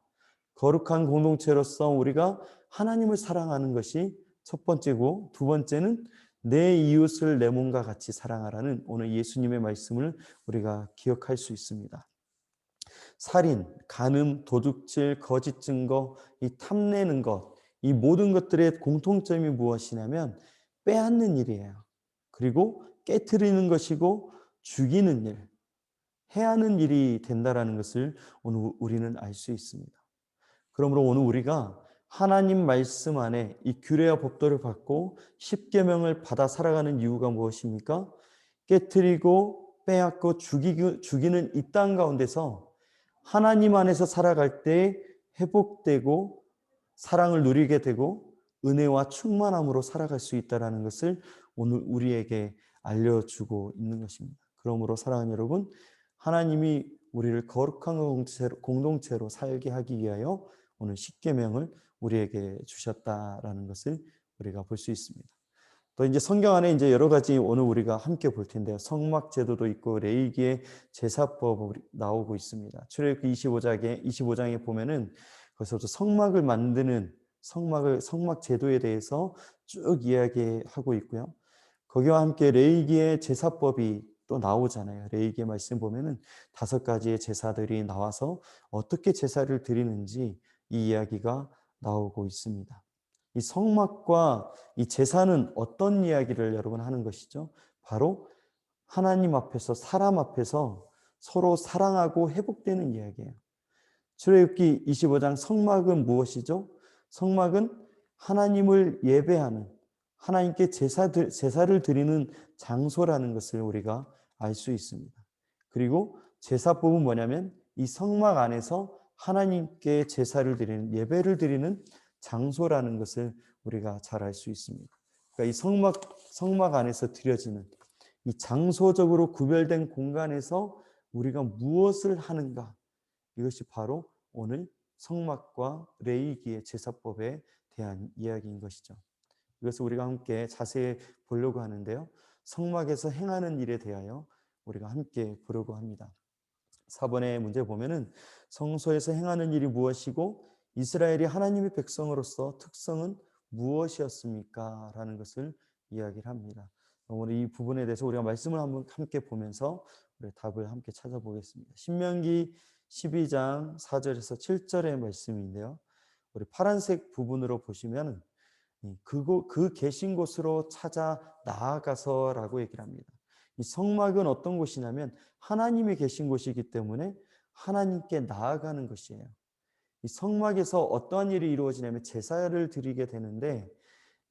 거룩한 공동체로서 우리가 하나님을 사랑하는 것이 첫 번째고, 두 번째는 내 이웃을 내 몸과 같이 사랑하라는 오늘 예수님의 말씀을 우리가 기억할 수 있습니다. 살인, 간음, 도둑질, 거짓 증거, 이 탐내는 것, 이 모든 것들의 공통점이 무엇이냐면 빼앗는 일이에요. 그리고 깨트리는 것이고 죽이는 일, 해하는 일이 된다라는 것을 오늘 우리는 알 수 있습니다. 그러므로 오늘 우리가 하나님 말씀 안에 이 규례와 법도를 받고 십계명을 받아 살아가는 이유가 무엇입니까? 깨트리고 빼앗고 죽이는 이 땅 가운데서 하나님 안에서 살아갈 때 회복되고 사랑을 누리게 되고 은혜와 충만함으로 살아갈 수 있다는 것을 오늘 우리에게 알려주고 있는 것입니다. 그러므로 사랑하는 여러분, 하나님이 우리를 거룩한 공동체로 살게 하기 위하여 오늘 십계명을 우리에게 주셨다라는 것을 우리가 볼 수 있습니다. 또 이제 성경 안에 이제 여러 가지 오늘 우리가 함께 볼 텐데요. 성막 제도도 있고 레위기의 제사법이 나오고 있습니다. 출애굽기 25장에 보면은 거기서도 성막을 만드는 성막 제도에 대해서 쭉 이야기하고 있고요. 거기와 함께 레위기의 제사법이 또 나오잖아요. 레위기의 말씀 보면은 5가지의 제사들이 나와서 어떻게 제사를 드리는지 이 이야기가 나오고 있습니다. 이 성막과 이 제사는 어떤 이야기를 여러분 하는 것이죠? 바로 하나님 앞에서 사람 앞에서 서로 사랑하고 회복되는 이야기예요. 출애굽기 25장 성막은 무엇이죠? 성막은 하나님을 예배하는 하나님께 제사를 드리는 장소라는 것을 우리가 알 수 있습니다. 그리고 제사법은 뭐냐면 이 성막 안에서 하나님께 제사를 드리는 예배를 드리는 장소라는 것을 우리가 잘 알 수 있습니다. 그러니까 이 성막 안에서 드려지는 이 장소적으로 구별된 공간에서 우리가 무엇을 하는가, 이것이 바로 오늘 성막과 레위기의 제사법에 대한 이야기인 것이죠. 이것을 우리가 함께 자세히 보려고 하는데요. 성막에서 행하는 일에 대하여 우리가 함께 보려고 합니다. 4번의 문제 보면은 성소에서 행하는 일이 무엇이고 이스라엘이 하나님의 백성으로서 특성은 무엇이었습니까? 라는 것을 이야기를 합니다. 오늘 이 부분에 대해서 우리가 말씀을 한번 함께 보면서 우리 답을 함께 찾아보겠습니다. 신명기 12장 4절에서 7절의 말씀인데요. 우리 파란색 부분으로 보시면 그 계신 곳으로 찾아 나아가서라고 얘기를 합니다. 이 성막은 어떤 곳이냐면 하나님이 계신 곳이기 때문에 하나님께 나아가는 것이에요. 이 성막에서 어떠한 일이 이루어지냐면 제사를 드리게 되는데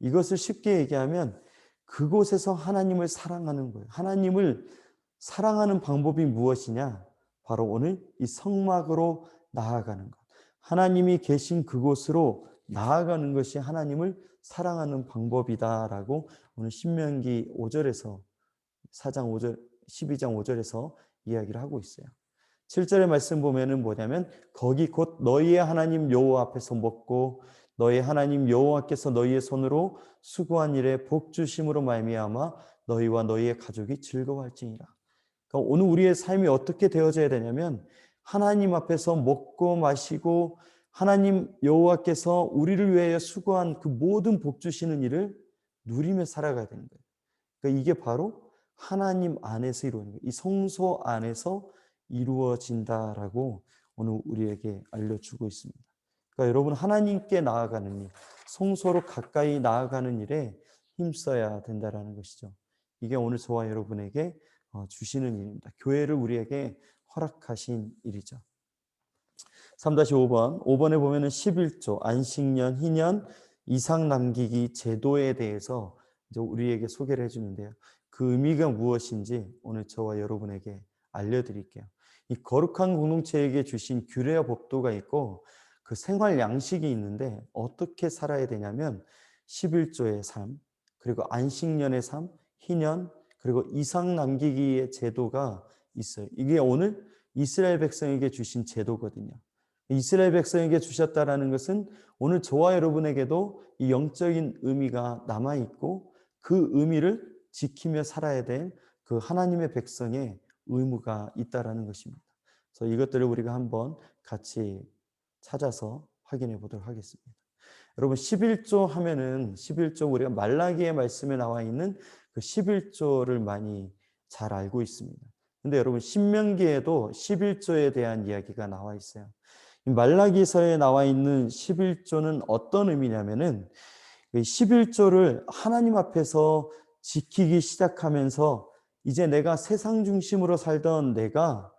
이것을 쉽게 얘기하면 그곳에서 하나님을 사랑하는 거예요. 하나님을 사랑하는 방법이 무엇이냐? 바로 오늘 이 성막으로 나아가는 것. 하나님이 계신 그곳으로 나아가는 것이 하나님을 사랑하는 방법이다라고 오늘 신명기 5절에서 4장 5절 12장 5절에서 이야기를 하고 있어요. 7절의 말씀 보면은 뭐냐면 거기 곧 너희의 하나님 여호와 앞에서 먹고 너희 하나님 여호와께서 너희의 손으로 수고한 일에 복 주심으로 말미암아 너희와 너희의 가족이 즐거워할지니라. 그러니까 오늘 우리의 삶이 어떻게 되어져야 되냐면 하나님 앞에서 먹고 마시고 하나님 여호와께서 우리를 위하여 수고한 그 모든 복 주시는 일을 누리며 살아가야 되는 거예요. 그러니까 이게 바로 하나님 안에서 이루어지는 거예요. 이 성소 안에서 이루어진다라고 오늘 우리에게 알려주고 있습니다. 그러니까 여러분 하나님께 나아가는 일, 성소로 가까이 나아가는 일에 힘써야 된다라는 것이죠. 이게 오늘 저와 여러분에게 주시는 일입니다. 교회를 우리에게 허락하신 일이죠. 3-5번, 5번에 보면은 11조, 안식년, 희년, 이상 남기기 제도에 대해서 이제 우리에게 소개를 해주는데요. 그 의미가 무엇인지 오늘 저와 여러분에게 알려드릴게요. 이 거룩한 공동체에게 주신 규례와 법도가 있고 그 생활 양식이 있는데 어떻게 살아야 되냐면 11조의 삶, 그리고 안식년의 삶, 희년, 그리고 이상 남기기의 제도가 있어요. 이게 오늘 이스라엘 백성에게 주신 제도거든요. 이스라엘 백성에게 주셨다라는 것은 오늘 저와 여러분에게도 이 영적인 의미가 남아있고 그 의미를 지키며 살아야 될 그 하나님의 백성의 의무가 있다라는 것입니다. 그래서 이것들을 우리가 한번 같이 찾아서 확인해 보도록 하겠습니다. 여러분 11조 하면은 11조 우리가 말라기의 말씀에 나와 있는 그 11조를 많이 잘 알고 있습니다. 근데 여러분 신명기에도 11조에 대한 이야기가 나와 있어요. 말라기서에 나와 있는 11조는 어떤 의미냐면은 11조를 하나님 앞에서 지키기 시작하면서 이제 내가 세상 중심으로 살던 내가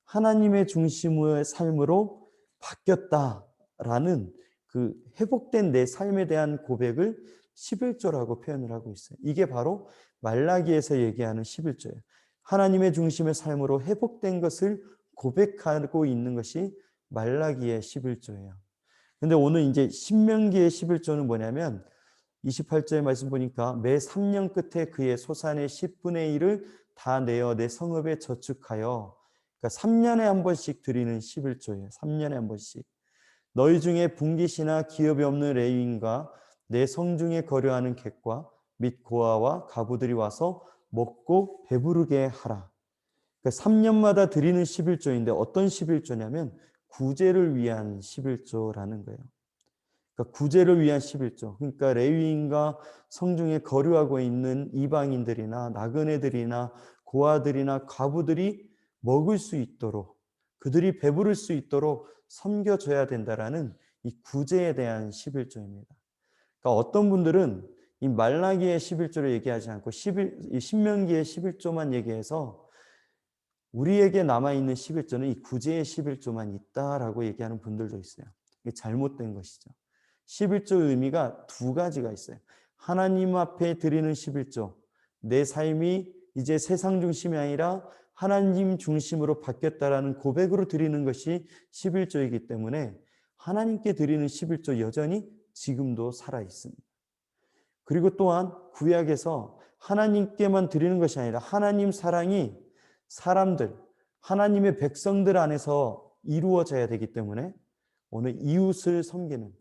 하나님의 중심의 삶으로 바뀌었다라는 그 회복된 내 삶에 대한 고백을 11조라고 표현을 하고 있어요. 이게 바로 말라기에서 얘기하는 11조예요. 하나님의 중심의 삶으로 회복된 것을 고백하고 있는 것이 말라기의 11조예요. 근데 오늘 이제 신명기의 11조는 뭐냐면 28절의 말씀 보니까 매 3년 끝에 그의 소산의 10분의 1을 다 내어 내 성읍에 저축하여, 그러니까 3년에 한 번씩 드리는 11조예요. 3년에 한 번씩. 너희 중에 분깃이나 기업이 없는 레위인과 내 성중에 거류하는 객과 및 고아와 가부들이 와서 먹고 배부르게 하라. 그러니까 3년마다 드리는 11조인데 어떤 11조냐면 구제를 위한 11조라는 거예요. 그러니까 구제를 위한 11조. 그러니까 레위인과 성중에 거류하고 있는 이방인들이나 나그네들이나 고아들이나 과부들이 먹을 수 있도록, 그들이 배부를 수 있도록 섬겨줘야 된다라는 이 구제에 대한 11조입니다. 그러니까 어떤 분들은 이 말라기의 11조를 얘기하지 않고 이 신명기의 11조만 얘기해서 우리에게 남아있는 11조는 이 구제의 11조만 있다라고 얘기하는 분들도 있어요. 이게 잘못된 것이죠. 11조의 의미가 두 가지가 있어요. 하나님 앞에 드리는 11조, 내 삶이 이제 세상 중심이 아니라 하나님 중심으로 바뀌었다라는 고백으로 드리는 것이 11조이기 때문에 하나님께 드리는 11조 여전히 지금도 살아 있습니다. 그리고 또한 구약에서 하나님께만 드리는 것이 아니라 하나님 사랑이 사람들, 하나님의 백성들 안에서 이루어져야 되기 때문에 오늘 이웃을 섬기는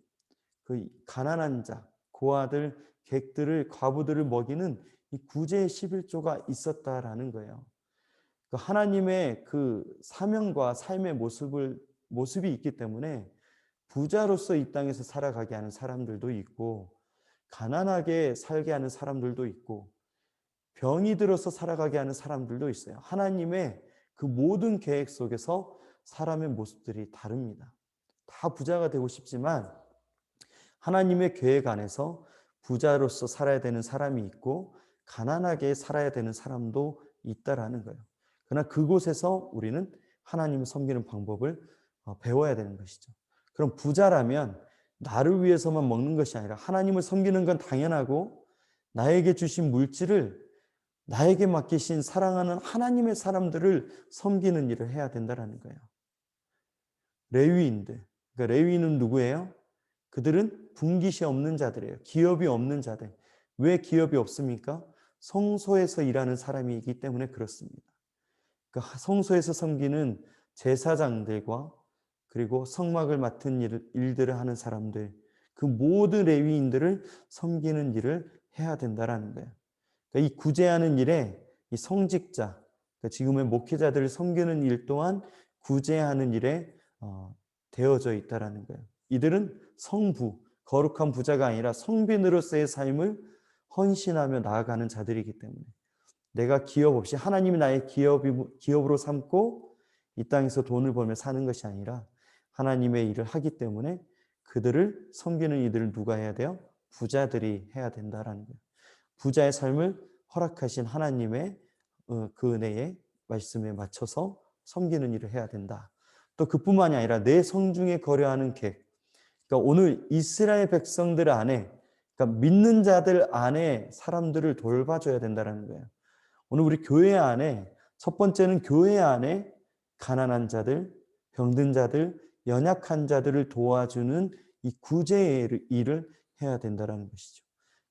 그 가난한 자, 고아들, 객들을, 과부들을 먹이는 이 구제의 11조가 있었다라는 거예요. 그 하나님의 그 사명과 삶의 모습이 있기 때문에 부자로서 이 땅에서 살아가게 하는 사람들도 있고 가난하게 살게 하는 사람들도 있고 병이 들어서 살아가게 하는 사람들도 있어요. 하나님의 그 모든 계획 속에서 사람의 모습들이 다릅니다. 다 부자가 되고 싶지만 하나님의 계획 안에서 부자로서 살아야 되는 사람이 있고 가난하게 살아야 되는 사람도 있다라는 거예요. 그러나 그곳에서 우리는 하나님을 섬기는 방법을 배워야 되는 것이죠. 그럼 부자라면 나를 위해서만 먹는 것이 아니라 하나님을 섬기는 건 당연하고 나에게 주신 물질을 나에게 맡기신 사랑하는 하나님의 사람들을 섬기는 일을 해야 된다는 거예요. 레위인들. 그러니까 레위인은 누구예요? 그들은 분깃이 없는 자들이에요. 기업이 없는 자들. 왜 기업이 없습니까? 성소에서 일하는 사람이기 때문에 그렇습니다. 그 성소에서 섬기는 제사장들과 그리고 성막을 맡은 일들을 하는 사람들, 그 모든 레위인들을 섬기는 일을 해야 된다라는 거예요. 그러니까 이 구제하는 일에 이 성직자, 그러니까 지금의 목회자들을 섬기는 일 또한 구제하는 일에 되어져 있다라는 거예요. 이들은 성부, 거룩한 부자가 아니라 성빈으로서의 삶을 헌신하며 나아가는 자들이기 때문에 내가 기업 없이 하나님이 나의 기업으로 삼고 이 땅에서 돈을 벌며 사는 것이 아니라 하나님의 일을 하기 때문에 그들을 섬기는 이들을 누가 해야 돼요? 부자들이 해야 된다라는 거예요. 부자의 삶을 허락하신 하나님의 그 은혜의 말씀에 맞춰서 섬기는 일을 해야 된다. 또 그뿐만이 아니라 내 성중에 거래하는 객. 그러니까 오늘 이스라엘 백성들 안에, 그러니까 믿는 자들 안에 사람들을 돌봐줘야 된다는 거예요. 오늘 우리 교회 안에 첫 번째는 교회 안에 가난한 자들, 병든 자들, 연약한 자들을 도와주는 이 구제의 일을 해야 된다는 것이죠.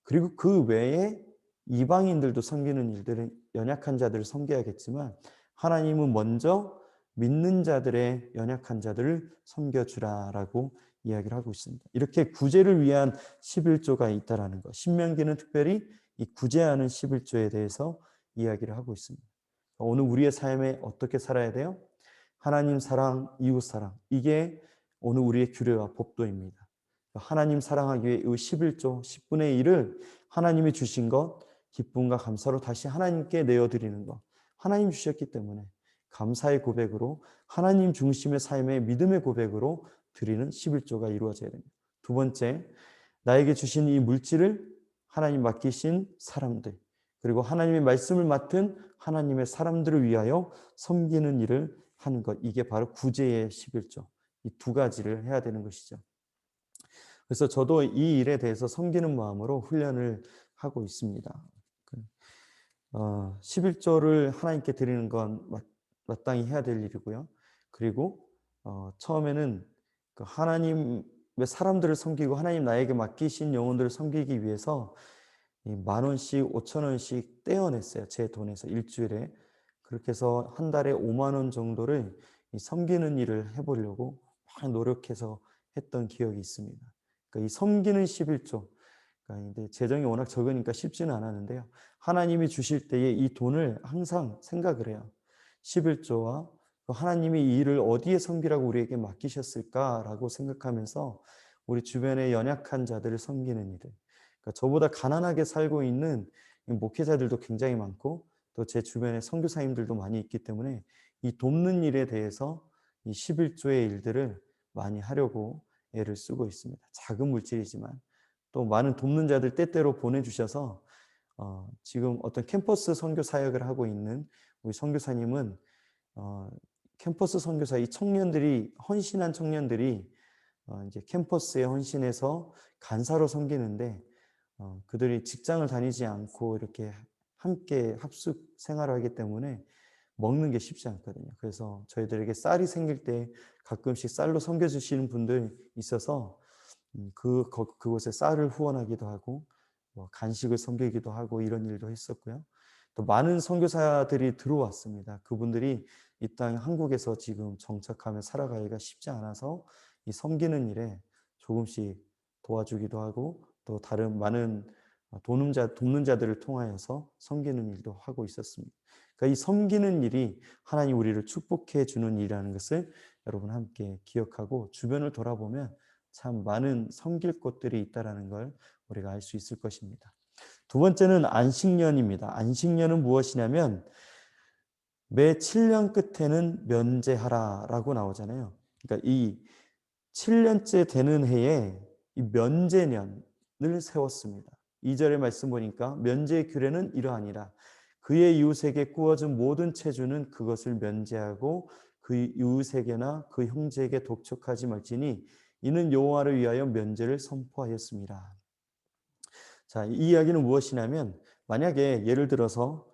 그리고 그 외에 이방인들도 섬기는 일들은 연약한 자들을 섬겨야겠지만 하나님은 먼저 믿는 자들의 연약한 자들을 섬겨주라라고 이야기를 하고 있습니다. 이렇게 구제를 위한 11조가 있다라는 것. 신명기는 특별히 이 구제하는 11조에 대해서 이야기를 하고 있습니다. 오늘 우리의 삶에 어떻게 살아야 돼요? 하나님 사랑, 이웃 사랑. 이게 오늘 우리의 규례와 법도입니다. 하나님 사랑하기 위해 이 11조, 10분의 1을 하나님이 주신 것, 기쁨과 감사로 다시 하나님께 내어드리는 것. 하나님 주셨기 때문에 감사의 고백으로 하나님 중심의 삶의 믿음의 고백으로 드리는 11조가 이루어져야 됩니다. 두 번째, 나에게 주신 이 물질을 하나님 맡기신 사람들, 그리고 하나님의 말씀을 맡은 하나님의 사람들을 위하여 섬기는 일을 하는 것. 이게 바로 구제의 11조. 이 두 가지를 해야 되는 것이죠. 그래서 저도 이 일에 대해서 섬기는 마음으로 훈련을 하고 있습니다. 11조를 하나님께 드리는 건 마땅히 해야 될 일이고요. 그리고 처음에는 그 하나님의 사람들을 섬기고 하나님 나에게 맡기신 영혼들을 섬기기 위해서 10,000원씩 5,000원씩 떼어냈어요. 제 돈에서 일주일에. 그렇게 해서 한 달에 5만 원 정도를 섬기는 일을 해보려고 막 노력해서 했던 기억이 있습니다. 그러니까 이 섬기는 11조. 그러니까 재정이 워낙 적으니까 쉽지는 않았는데요. 하나님이 주실 때에 이 돈을 항상 생각을 해요. 11조와 하나님이 이 일을 어디에 섬기라고 우리에게 맡기셨을까라고 생각하면서 우리 주변의 연약한 자들을 섬기는 일을, 그러니까 저보다 가난하게 살고 있는 목회자들도 굉장히 많고 또 제 주변에 선교사님들도 많이 있기 때문에 이 돕는 일에 대해서 이 11조의 일들을 많이 하려고 애를 쓰고 있습니다. 작은 물질이지만 또 많은 돕는 자들 때때로 보내주셔서 지금 어떤 캠퍼스 선교 사역을 하고 있는 우리 선교사님은 캠퍼스 선교사 이 청년들이 헌신한 청년들이 이제 캠퍼스에 헌신해서 간사로 섬기는데 그들이 직장을 다니지 않고 이렇게 함께 합숙 생활을 하기 때문에 먹는 게 쉽지 않거든요. 그래서 저희들에게 쌀이 생길 때 가끔씩 쌀로 섬겨주시는 분들 있어서 그곳에 쌀을 후원하기도 하고 간식을 섬기기도 하고 이런 일도 했었고요. 또 많은 선교사들이 들어왔습니다. 그분들이 이 땅 한국에서 지금 정착하며 살아가기가 쉽지 않아서 이 섬기는 일에 조금씩 도와주기도 하고 또 다른 많은 돕는 자들을 통하여서 섬기는 일도 하고 있었습니다. 그러니까 이 섬기는 일이 하나님 우리를 축복해 주는 일이라는 것을 여러분 함께 기억하고 주변을 돌아보면 참 많은 섬길 곳들이 있다라는 걸 우리가 알 수 있을 것입니다. 두 번째는 안식년입니다. 안식년은 무엇이냐면 매 7년 끝에는 면제하라라고 나오잖아요. 그러니까 이 7년째 되는 해에 이 면제년을 세웠습니다. 2절의 말씀 보니까 면제의 규례는 이러하니라. 그의 이웃에게 구워준 모든 체주는 그것을 면제하고 그 이웃에게나 그 형제에게 독촉하지 말지니 이는 여호와를 위하여 면제를 선포하였습니다. 자, 이 이야기는 무엇이냐면 만약에 예를 들어서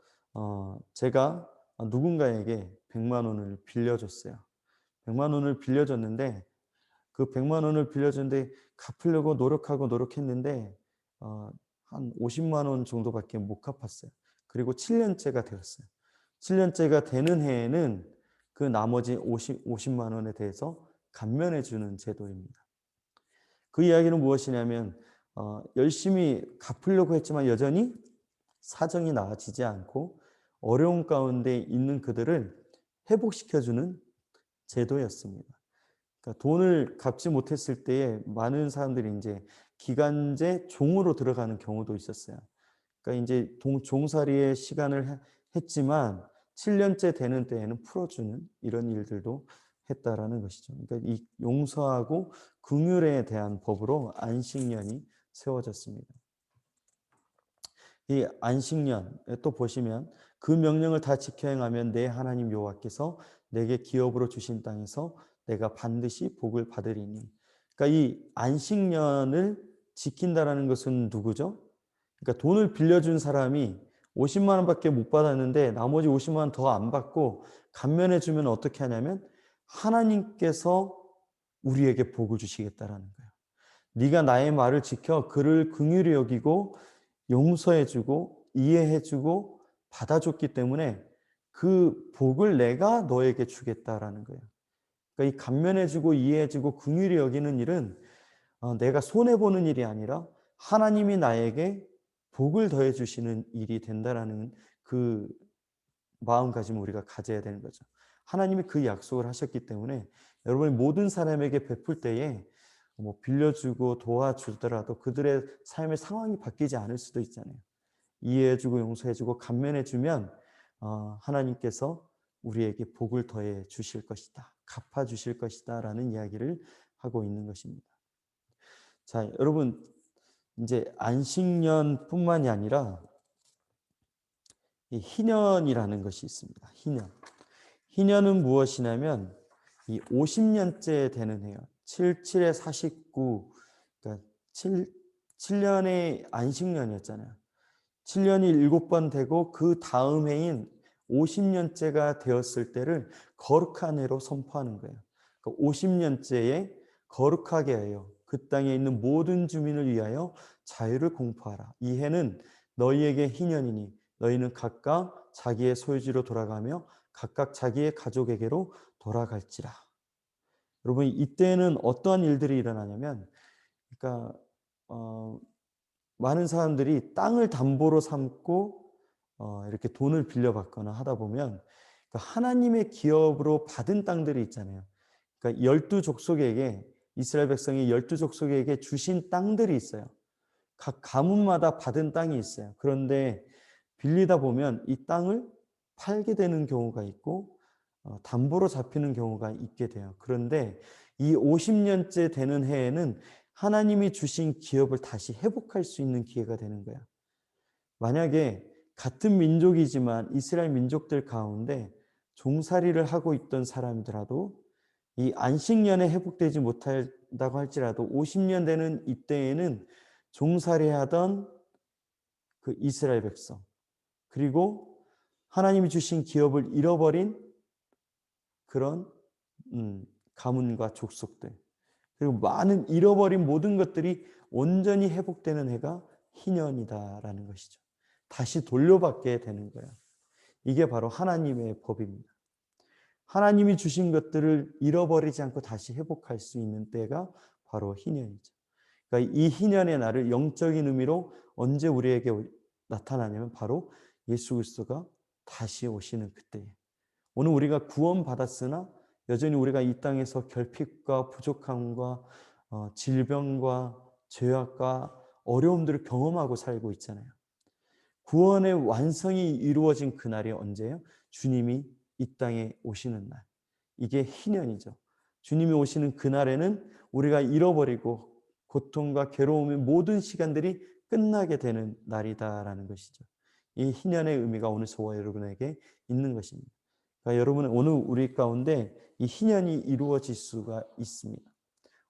제가 누군가에게 100만 원을 빌려줬어요. 100만 원을 빌려줬는데 그 100만 원을 빌려줬는데 갚으려고 노력했는데 한 50만 원 정도밖에 못 갚았어요. 그리고 7년째가 되었어요. 7년째가 되는 해에는 그 나머지 50만 원에 대해서 감면해 주는 제도입니다. 그 이야기는 무엇이냐면 열심히 갚으려고 했지만 여전히 사정이 나아지지 않고 어려운 가운데 있는 그들을 회복시켜 주는 제도였습니다. 그러니까 돈을 갚지 못했을 때에 많은 사람들이 이제 기간제 종으로 들어가는 경우도 있었어요. 그러니까 이제 종살이의 시간을 했지만 7년째 되는 때에는 풀어주는 이런 일들도 했다라는 것이죠. 그러니까 이 용서하고 긍휼에 대한 법으로 안식년이 세워졌습니다. 이 안식년에 또 보시면 그 명령을 다 지켜 행하면 내 하나님 여호와께서 내게 기업으로 주신 땅에서 내가 반드시 복을 받으리니. 그러니까 이 안식년을 지킨다라는 것은 누구죠? 그러니까 돈을 빌려준 사람이 50만 원밖에 못 받았는데 나머지 50만 원 더 안 받고 감면해 주면 어떻게 하냐면 하나님께서 우리에게 복을 주시겠다라는 거예요. 네가 나의 말을 지켜 그를 긍휼히 여기고 용서해 주고 이해해 주고 받아줬기 때문에 그 복을 내가 너에게 주겠다라는 거예요. 그러니까 이 감면해 주고 이해해 주고 긍휼히 여기는 일은 내가 손해 보는 일이 아니라 하나님이 나에게 복을 더해 주시는 일이 된다라는 그 마음가짐을 우리가 가져야 되는 거죠. 하나님이 그 약속을 하셨기 때문에 여러분이 모든 사람에게 베풀 때에 뭐 빌려주고 도와주더라도 그들의 삶의 상황이 바뀌지 않을 수도 있잖아요. 이해해주고 용서해주고 감면해주면 하나님께서 우리에게 복을 더해 주실 것이다. 갚아 주실 것이다. 라는 이야기를 하고 있는 것입니다. 자, 여러분 이제 안식년뿐만이 아니라 이 희년이라는 것이 있습니다. 희년. 희년은 무엇이냐면 이 50년째 되는 해요. 7, 7에 49, 그러니까 7년의 안식년이었잖아요. 7년이 7번 되고 그 다음 해인 50년째가 되었을 때를 거룩한 해로 선포하는 거예요. 그러니까 50년째에 거룩하게 하여 그 땅에 있는 모든 주민을 위하여 자유를 공포하라. 이 해는 너희에게 희년이니 너희는 각각 자기의 소유지로 돌아가며 각각 자기의 가족에게로 돌아갈지라. 여러분 이때는 어떠한 일들이 일어나냐면 그러니까 많은 사람들이 땅을 담보로 삼고 이렇게 돈을 빌려받거나 하다 보면 그러니까 하나님의 기업으로 받은 땅들이 있잖아요. 그러니까 12족속에게 이스라엘 백성이 12족속에게 주신 땅들이 있어요. 각 가문마다 받은 땅이 있어요. 그런데 빌리다 보면 이 땅을 팔게 되는 경우가 있고 담보로 잡히는 경우가 있게 돼요. 그런데 이 50년째 되는 해에는 하나님이 주신 기업을 다시 회복할 수 있는 기회가 되는 거야. 만약에 같은 민족이지만 이스라엘 민족들 가운데 종살이를 하고 있던 사람이더라도 이 안식년에 회복되지 못한다고 할지라도 50년 되는 이때에는 종살이하던 그 이스라엘 백성 그리고 하나님이 주신 기업을 잃어버린 그런 가문과 족속들 그리고 많은 잃어버린 모든 것들이 온전히 회복되는 해가 희년이다라는 것이죠. 다시 돌려받게 되는 거예요. 이게 바로 하나님의 법입니다. 하나님이 주신 것들을 잃어버리지 않고 다시 회복할 수 있는 때가 바로 희년이죠. 그러니까 이 희년의 날을 영적인 의미로 언제 우리에게 나타나냐면 바로 예수 그리스도가 다시 오시는 그때에 오늘 우리가 구원받았으나 여전히 우리가 이 땅에서 결핍과 부족함과 질병과 죄악과 어려움들을 경험하고 살고 있잖아요. 구원의 완성이 이루어진 그날이 언제예요? 주님이 이 땅에 오시는 날. 이게 희년이죠. 주님이 오시는 그날에는 우리가 잃어버리고 고통과 괴로움의 모든 시간들이 끝나게 되는 날이다라는 것이죠. 이 희년의 의미가 오늘 저와 여러분에게 있는 것입니다. 그러니까 여러분 오늘 우리 가운데 이 희년이 이루어질 수가 있습니다.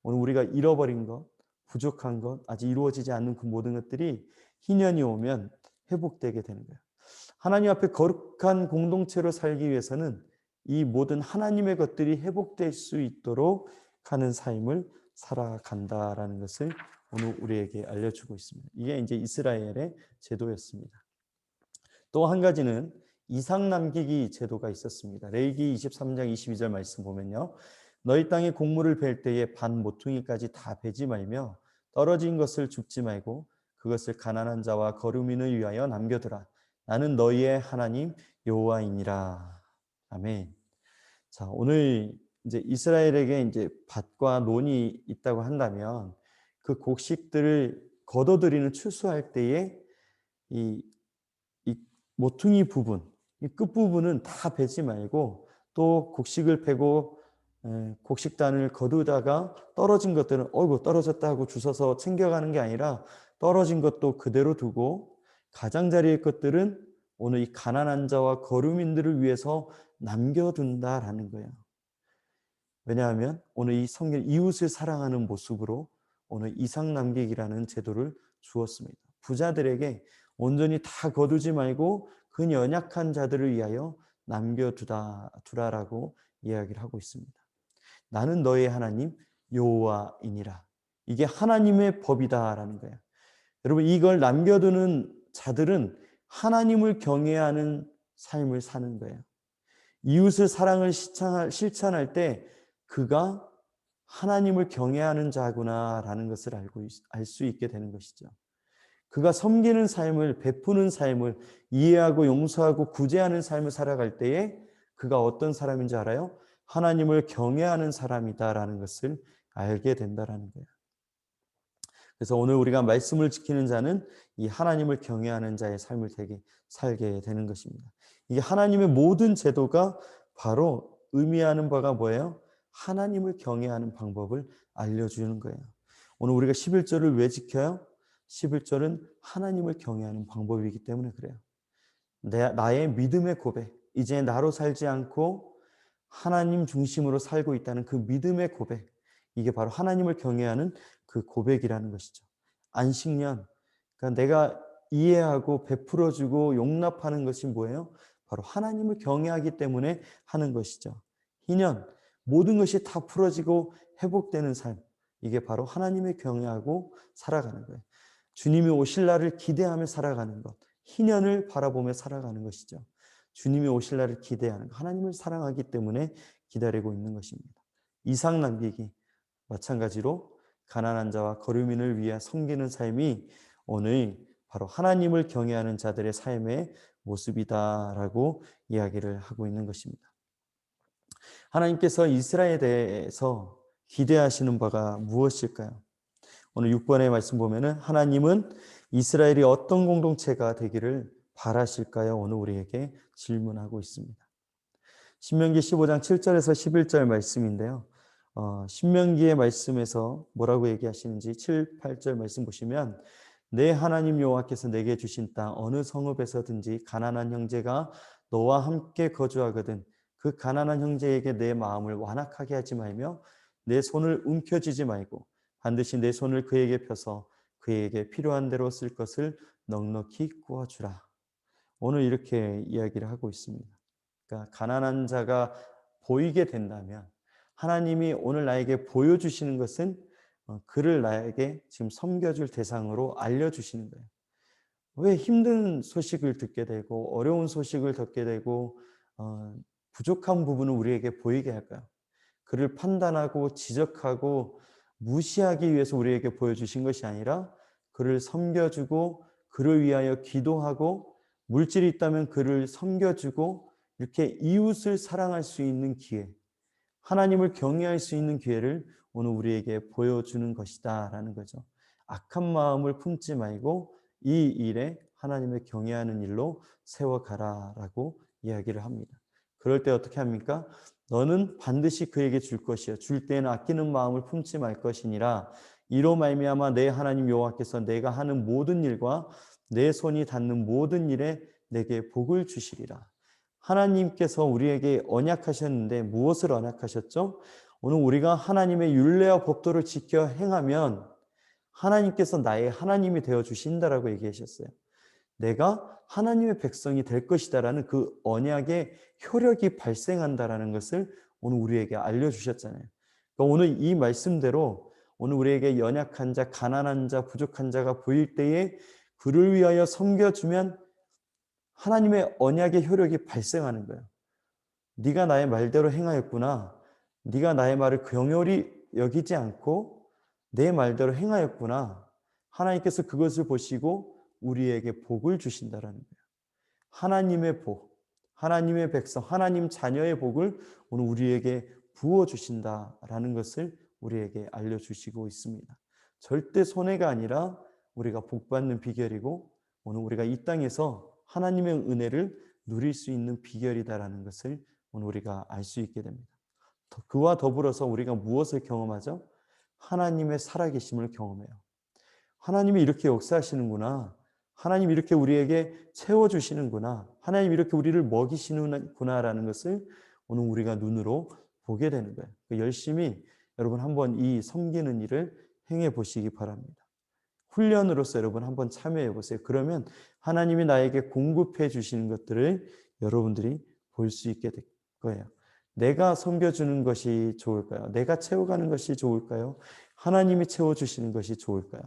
오늘 우리가 잃어버린 것, 부족한 것, 아직 이루어지지 않는 그 모든 것들이 희년이 오면 회복되게 되는 거예요. 하나님 앞에 거룩한 공동체로 살기 위해서는 이 모든 하나님의 것들이 회복될 수 있도록 하는 삶을 살아간다라는 것을 오늘 우리에게 알려주고 있습니다. 이게 이제 이스라엘의 제도였습니다. 또 한 가지는 이삭 남기기 제도가 있었습니다. 레위기 23장 22절 말씀 보면요. 너희 땅에 곡물을 벨 때에 반 모퉁이까지 다 베지 말며 떨어진 것을 줍지 말고 그것을 가난한 자와 거류민을 위하여 남겨두라. 나는 너희의 하나님 여호와이니라. 아멘. 자, 오늘 이제 이스라엘에게 이제 밭과 논이 있다고 한다면 그 곡식들을 거둬들이는 추수할 때에 이 모퉁이 부분, 이 끝부분은 다 베지 말고 또 곡식을 베고 곡식단을 거두다가 떨어진 것들은 어이구 떨어졌다 하고 주워서 챙겨가는 게 아니라 떨어진 것도 그대로 두고 가장자리의 것들은 오늘 이 가난한 자와 거류민들을 위해서 남겨둔다라는 거예요. 왜냐하면 오늘 이 성경 이웃을 사랑하는 모습으로 오늘 이삭 남기기라는 제도를 주었습니다. 부자들에게 온전히 다 거두지 말고 그 연약한 자들을 위하여 남겨두라라고 이야기를 하고 있습니다. 나는 너의 하나님 여호와이니라. 이게 하나님의 법이다라는 거예요. 여러분 이걸 남겨두는 자들은 하나님을 경외하는 삶을 사는 거예요. 이웃의 사랑을 실천할 때 그가 하나님을 경외하는 자구나라는 것을 알 수 있게 되는 것이죠. 그가 섬기는 삶을, 베푸는 삶을, 이해하고 용서하고 구제하는 삶을 살아갈 때에 그가 어떤 사람인지 알아요? 하나님을 경외하는 사람이다라는 것을 알게 된다라는 거예요. 그래서 오늘 우리가 말씀을 지키는 자는 이 하나님을 경외하는 자의 삶을 살게 되는 것입니다. 이게 하나님의 모든 제도가 바로 의미하는 바가 뭐예요? 하나님을 경외하는 방법을 알려주는 거예요. 오늘 우리가 11절을 왜 지켜요? 11절은 하나님을 경외하는 방법이기 때문에 그래요. 나의 믿음의 고백, 이제 나로 살지 않고 하나님 중심으로 살고 있다는 그 믿음의 고백, 이게 바로 하나님을 경외하는 그 고백이라는 것이죠. 안식년, 그러니까 내가 이해하고 베풀어주고 용납하는 것이 뭐예요? 바로 하나님을 경외하기 때문에 하는 것이죠. 희년, 모든 것이 다 풀어지고 회복되는 삶, 이게 바로 하나님을 경외하고 살아가는 거예요. 주님이 오실 날을 기대하며 살아가는 것, 희년을 바라보며 살아가는 것이죠. 주님이 오실 날을 기대하는 것, 하나님을 사랑하기 때문에 기다리고 있는 것입니다. 이삭 남기기, 마찬가지로 가난한 자와 거류민을 위해 섬기는 삶이 오늘 바로 하나님을 경외하는 자들의 삶의 모습이다라고 이야기를 하고 있는 것입니다. 하나님께서 이스라엘에 대해서 기대하시는 바가 무엇일까요? 오늘 6번의 말씀 보면은 하나님은 이스라엘이 어떤 공동체가 되기를 바라실까요? 오늘 우리에게 질문하고 있습니다. 신명기 15장 7절에서 11절 말씀인데요. 신명기의 말씀에서 뭐라고 얘기하시는지 7, 8절 말씀 보시면 내 하나님 여호와께서 내게 주신 땅 어느 성읍에서든지 가난한 형제가 너와 함께 거주하거든 그 가난한 형제에게 내 마음을 완악하게 하지 말며 내 손을 움켜쥐지 말고 반드시 내 손을 그에게 펴서 그에게 필요한 대로 쓸 것을 넉넉히 구워주라. 오늘 이렇게 이야기를 하고 있습니다. 그러니까 가난한 자가 보이게 된다면 하나님이 오늘 나에게 보여주시는 것은 그를 나에게 지금 섬겨줄 대상으로 알려주시는 거예요. 왜 힘든 소식을 듣게 되고 어려운 소식을 듣게 되고 부족한 부분을 우리에게 보이게 할까요? 그를 판단하고 지적하고 무시하기 위해서 우리에게 보여주신 것이 아니라 그를 섬겨주고 그를 위하여 기도하고 물질이 있다면 그를 섬겨주고 이렇게 이웃을 사랑할 수 있는 기회, 하나님을 경외할 수 있는 기회를 오늘 우리에게 보여주는 것이다 라는 거죠. 악한 마음을 품지 말고 이 일에 하나님을 경외하는 일로 세워가라 라고 이야기를 합니다. 그럴 때 어떻게 합니까? 너는 반드시 그에게 줄 것이요 줄 때에는 아끼는 마음을 품지 말 것이니라. 이로 말미암아 내 하나님 여호와께서 내가 하는 모든 일과 내 손이 닿는 모든 일에 내게 복을 주시리라. 하나님께서 우리에게 언약하셨는데 무엇을 언약하셨죠? 오늘 우리가 하나님의 율례와 법도를 지켜 행하면 하나님께서 나의 하나님이 되어 주신다라고 얘기하셨어요. 내가 하나님의 백성이 될 것이다라는 그 언약의 효력이 발생한다라는 것을 오늘 우리에게 알려주셨잖아요. 그러니까 오늘 이 말씀대로 오늘 우리에게 연약한 자, 가난한 자, 부족한 자가 보일 때에 그를 위하여 섬겨주면 하나님의 언약의 효력이 발생하는 거예요. 네가 나의 말대로 행하였구나. 네가 나의 말을 경홀히 여기지 않고 내 말대로 행하였구나. 하나님께서 그것을 보시고 우리에게 복을 주신다라는 거예요. 하나님의 복, 하나님의 백성, 하나님 자녀의 복을 오늘 우리에게 부어 주신다라는 것을 우리에게 알려주시고 있습니다. 절대 손해가 아니라 우리가 복 받는 비결이고 오늘 우리가 이 땅에서 하나님의 은혜를 누릴 수 있는 비결이다라는 것을 오늘 우리가 알 수 있게 됩니다. 그와 더불어서 우리가 무엇을 경험하죠? 하나님의 살아계심을 경험해요. 하나님이 이렇게 역사하시는구나. 하나님이 이렇게 우리에게 채워주시는구나. 하나님이 이렇게 우리를 먹이시는구나라는 것을 오늘 우리가 눈으로 보게 되는 거예요. 열심히 여러분 한번 이 섬기는 일을 행해 보시기 바랍니다. 훈련으로서 여러분 한번 참여해 보세요. 그러면 하나님이 나에게 공급해 주시는 것들을 여러분들이 볼 수 있게 될 거예요. 내가 섬겨주는 것이 좋을까요? 내가 채워가는 것이 좋을까요? 하나님이 채워주시는 것이 좋을까요?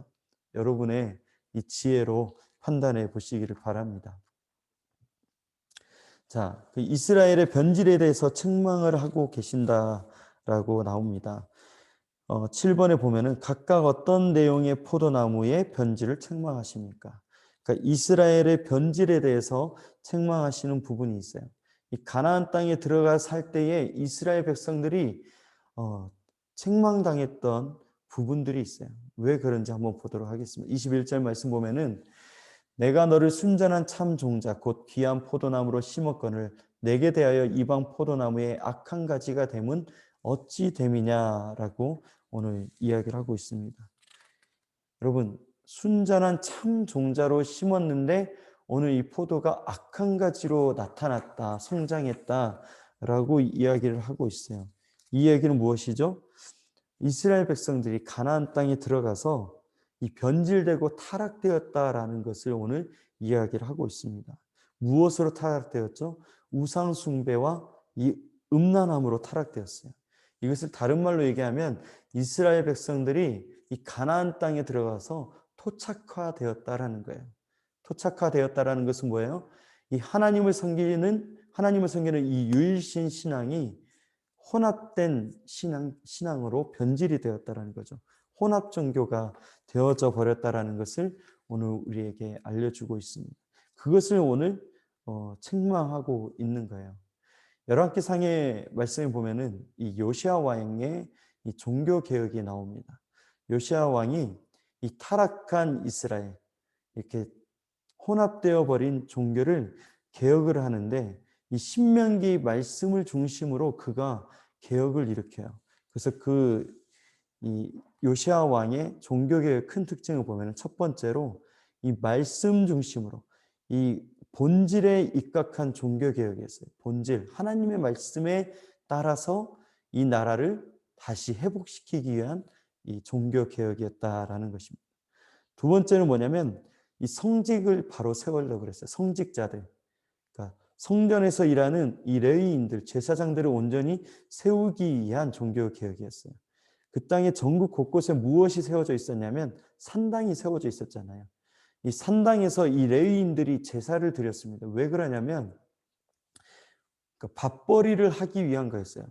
여러분의 이 지혜로 판단해 보시기를 바랍니다. 자, 그 이스라엘의 변질에 대해서 책망을 하고 계신다라고 나옵니다. 7번에 보면은 각각 어떤 내용의 포도나무의 변질을 책망하십니까? 그러니까 이스라엘의 변질에 대해서 책망하시는 부분이 있어요. 이 가나안 땅에 들어가 살 때에 이스라엘 백성들이 책망당했던 부분들이 있어요. 왜 그런지 한번 보도록 하겠습니다. 21절 말씀 보면은 내가 너를 순전한 참 종자 곧 귀한 포도나무로 심었거늘 내게 대하여 이방 포도나무의 악한 가지가 됨은 어찌 됨이냐라고 오늘 이야기를 하고 있습니다. 여러분, 순전한 참 종자로 심었는데 오늘 이 포도가 악한 가지로 나타났다, 성장했다라고 이야기를 하고 있어요. 이 얘기는 무엇이죠? 이스라엘 백성들이 가나안 땅에 들어가서 이 변질되고 타락되었다라는 것을 오늘 이야기를 하고 있습니다. 무엇으로 타락되었죠? 우상 숭배와 이 음란함으로 타락되었어요. 이것을 다른 말로 얘기하면 이스라엘 백성들이 이 가나안 땅에 들어가서 토착화되었다라는 거예요. 토착화되었다라는 것은 뭐예요? 이 하나님을 섬기는 이 유일신 신앙이 혼합된 신앙으로 변질이 되었다라는 거죠. 혼합 종교가 되어져 버렸다라는 것을 오늘 우리에게 알려주고 있습니다. 그것을 오늘 책망하고 있는 거예요. 열왕기상의 말씀에 보면은 이 요시아 왕의 이 종교 개혁이 나옵니다. 요시아 왕이 이 타락한 이스라엘 이렇게 혼합되어 버린 종교를 개혁을 하는데 이 신명기 말씀을 중심으로 그가 개혁을 일으켜요. 그래서 이 요시아 왕의 종교 개혁의 큰 특징을 보면 첫 번째로 이 말씀 중심으로 이 본질에 입각한 종교 개혁이었어요. 본질, 하나님의 말씀에 따라서 이 나라를 다시 회복시키기 위한 이 종교 개혁이었다라는 것입니다. 두 번째는 뭐냐면 이 성직을 바로 세우려고 그랬어요. 성직자들. 그러니까 성전에서 일하는 이 레위인들, 제사장들을 온전히 세우기 위한 종교 개혁이었어요. 그 땅의 전국 곳곳에 무엇이 세워져 있었냐면 산당이 세워져 있었잖아요. 이 산당에서 이 레위인들이 제사를 드렸습니다. 왜 그러냐면 밥벌이를 하기 위한 거였어요.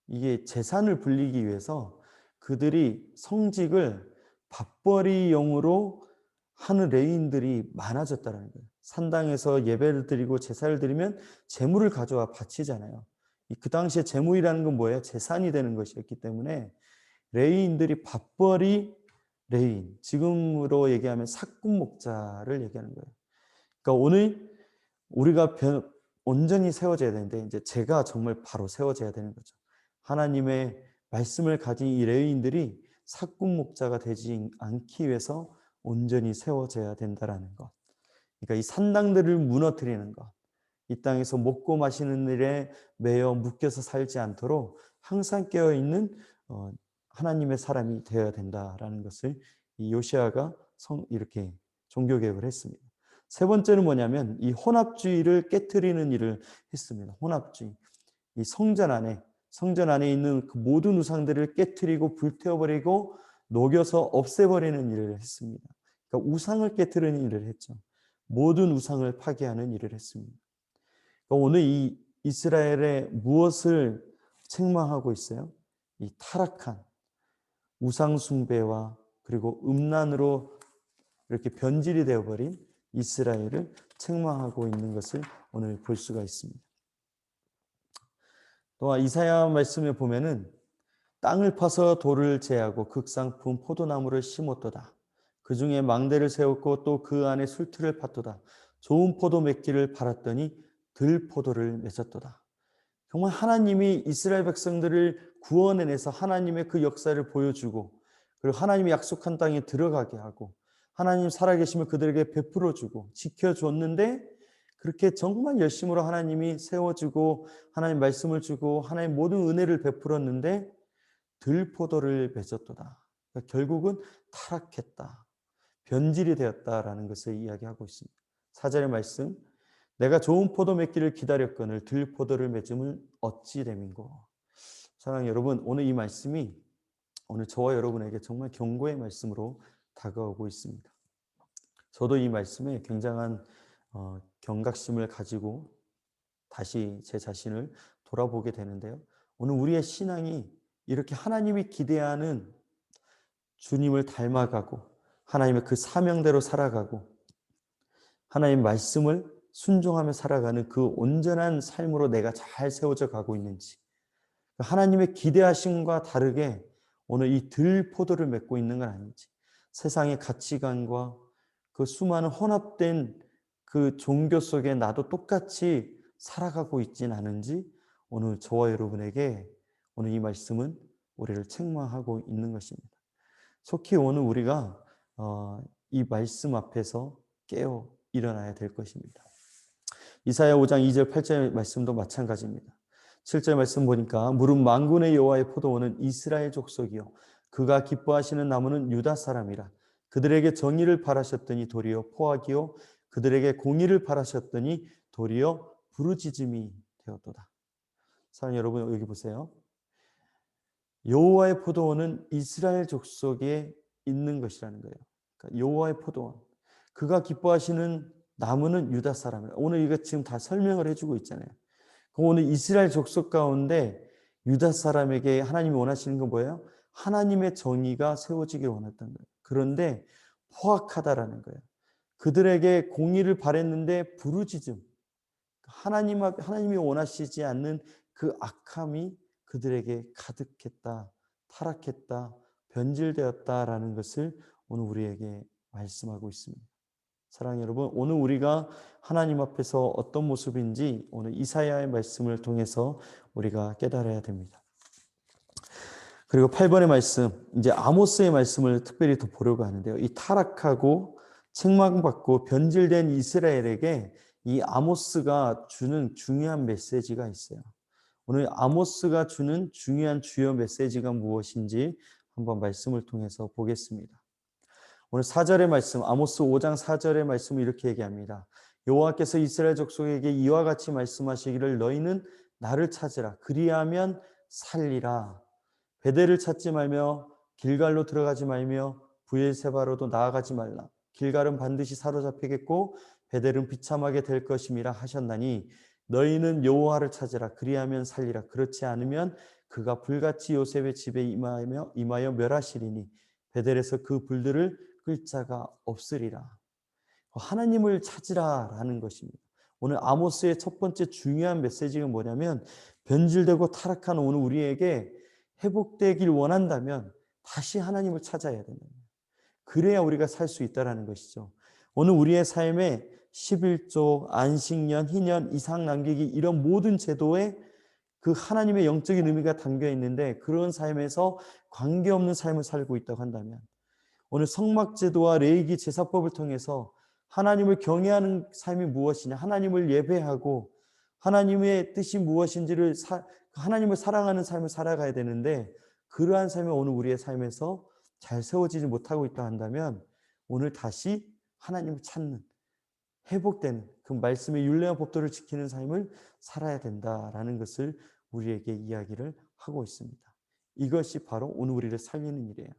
이게 재산을 불리기 위해서 그들이 성직을 밥벌이용으로 하는 레위인들이 많아졌다는 거예요. 산당에서 예배를 드리고 제사를 드리면 재물을 가져와 바치잖아요. 그 당시에 재물이라는 건 뭐예요? 재산이 되는 것이었기 때문에 레위인들이 밥벌이 레위인, 지금으로 얘기하면 사꾼 목자를 얘기하는 거예요. 그러니까 오늘 우리가 온전히 세워져야 되는데 이제 제가 정말 바로 세워져야 되는 거죠. 하나님의 말씀을 가진 이 레위인들이 사꾼 목자가 되지 않기 위해서 온전히 세워져야 된다라는 것. 그러니까 이 산당들을 무너뜨리는 것. 이 땅에서 먹고 마시는 일에 매여 묶여서 살지 않도록 항상 깨어 있는 하나님의 사람이 되어야 된다라는 것을 이 요시아가 이렇게 종교 개혁을 했습니다. 세 번째는 뭐냐면 이 혼합주의를 깨트리는 일을 했습니다. 혼합주의. 이 성전 안에 있는 그 모든 우상들을 깨트리고 불태워버리고 녹여서 없애버리는 일을 했습니다. 그러니까 우상을 깨트리는 일을 했죠. 모든 우상을 파괴하는 일을 했습니다. 그러니까 오늘 이 이스라엘에 무엇을 책망하고 있어요? 이 타락한 우상 숭배와 그리고 음란으로 이렇게 변질이 되어버린 이스라엘을 책망하고 있는 것을 오늘 볼 수가 있습니다. 또한 이사야 말씀에 보면은 땅을 파서 돌을 제하고 극상품 포도나무를 심었도다. 그 중에 망대를 세웠고 또 그 안에 술틀을 팠도다. 좋은 포도 맺기를 팔았더니 들포도를 맺었도다. 정말 하나님이 이스라엘 백성들을 구원해내서 하나님의 그 역사를 보여주고 그리고 하나님이 약속한 땅에 들어가게 하고 하나님 살아계심을 그들에게 베풀어주고 지켜줬는데 그렇게 정말 열심으로 하나님이 세워주고 하나님 말씀을 주고 하나님 모든 은혜를 베풀었는데 들포도를 맺었도다. 그러니까 결국은 타락했다. 변질이 되었다라는 것을 이야기하고 있습니다. 4절의 말씀 내가 좋은 포도 맺기를 기다렸거늘 들포도를 맺음을 어찌 됨인고. 사랑하는 여러분, 오늘 이 말씀이 오늘 저와 여러분에게 정말 경고의 말씀으로 다가오고 있습니다. 저도 이 말씀에 굉장한 경각심을 가지고 다시 제 자신을 돌아보게 되는데요. 오늘 우리의 신앙이 이렇게 하나님이 기대하는 주님을 닮아가고 하나님의 그 사명대로 살아가고 하나님 말씀을 순종하며 살아가는 그 온전한 삶으로 내가 잘 세워져 가고 있는지 하나님의 기대하심과 다르게 오늘 이 들포도를 맺고 있는 건 아닌지 세상의 가치관과 그 수많은 혼합된 그 종교 속에 나도 똑같이 살아가고 있진 않은지 오늘 저와 여러분에게 오늘 이 말씀은 우리를 책망하고 있는 것입니다. 속히 오늘 우리가 이 말씀 앞에서 깨어 일어나야 될 것입니다. 이사야 5장 2절 8절 말씀도 마찬가지입니다. 7절 말씀 보니까 무릇 만군의 여호와의 포도원은 이스라엘 족속이요 그가 기뻐하시는 나무는 유다 사람이라. 그들에게 정의를 바라셨더니 도리어 포악이요 그들에게 공의를 바라셨더니 도리어 부르짖음이 되었도다. 사랑하는 여러분 여기 보세요. 여호와의 포도원은 이스라엘 족속에 있는 것이라는 거예요. 그러니까 여호와의 포도원. 그가 기뻐하시는 나무는 유다 사람이라. 오늘 이거 지금 다 설명을 해주고 있잖아요. 오늘 이스라엘 족속 가운데 유다 사람에게 하나님이 원하시는 건 뭐예요? 하나님의 정의가 세워지길 원했던 거예요. 그런데 포악하다라는 거예요. 그들에게 공의를 바랬는데 부르짖음, 하나님이 원하시지 않는 그 악함이 그들에게 가득했다, 타락했다, 변질되었다라는 것을 오늘 우리에게 말씀하고 있습니다. 사랑하는 여러분, 오늘 우리가 하나님 앞에서 어떤 모습인지 오늘 이사야의 말씀을 통해서 우리가 깨달아야 됩니다. 그리고 8번의 말씀, 이제 아모스의 말씀을 특별히 더 보려고 하는데요. 이 타락하고 책망받고 변질된 이스라엘에게 이 아모스가 주는 중요한 메시지가 있어요. 오늘 아모스가 주는 중요한 주요 메시지가 무엇인지 한번 말씀을 통해서 보겠습니다. 오늘 4절의 말씀, 아모스 5장 4절의 말씀을 이렇게 얘기합니다. 여호와께서 이스라엘 족속에게 이와 같이 말씀하시기를 너희는 나를 찾으라. 그리하면 살리라. 베델을 찾지 말며 길갈로 들어가지 말며 브엘세바로도 나아가지 말라. 길갈은 반드시 사로잡히겠고 베델은 비참하게 될 것임이라 하셨나니 너희는 여호와를 찾으라. 그리하면 살리라. 그렇지 않으면 그가 불같이 요셉의 집에 임하여 멸하시리니 베델에서 그 불들을 끌 자가 없으리라. 하나님을 찾으라라는 것입니다. 오늘 아모스의 첫 번째 중요한 메시지가 뭐냐면 변질되고 타락한 오늘 우리에게 회복되길 원한다면 다시 하나님을 찾아야 된다. 그래야 우리가 살 수 있다는 것이죠. 오늘 우리의 삶에 11조, 안식년, 희년, 이삭 남기기 이런 모든 제도에 그 하나님의 영적인 의미가 담겨 있는데 그런 삶에서 관계없는 삶을 살고 있다고 한다면 오늘 성막제도와 레위기 제사법을 통해서 하나님을 경외하는 삶이 무엇이냐, 하나님을 예배하고 하나님의 뜻이 무엇인지를 하나님을 사랑하는 삶을 살아가야 되는데 그러한 삶이 오늘 우리의 삶에서 잘 세워지지 못하고 있다 한다면 오늘 다시 하나님을 찾는 회복되는 그 말씀의 율례와 법도를 지키는 삶을 살아야 된다라는 것을 우리에게 이야기를 하고 있습니다. 이것이 바로 오늘 우리를 살리는 일이에요.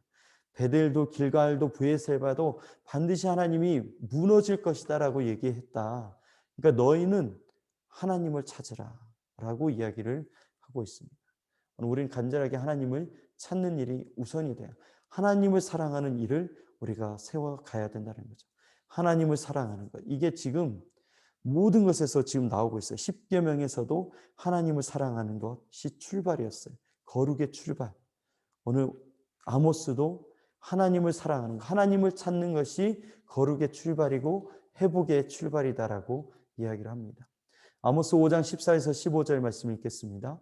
베델도 길갈도 브에셀바도 반드시 하나님이 무너질 것이다라고 얘기했다. 그러니까 너희는 하나님을 찾으라 라고 이야기를 하고 있습니다. 우리는 간절하게 하나님을 찾는 일이 우선이 돼요. 하나님을 사랑하는 일을 우리가 세워가야 된다는 거죠. 하나님을 사랑하는 것. 이게 지금 모든 것에서 지금 나오고 있어요. 십계명에서도 하나님을 사랑하는 것이 출발이었어요. 거룩의 출발. 오늘 아모스도 하나님을 사랑하는 것, 하나님을 찾는 것이 거룩의 출발이고 회복의 출발이다라고 이야기를 합니다. 아모스 5장 14에서 15절 말씀 읽겠습니다.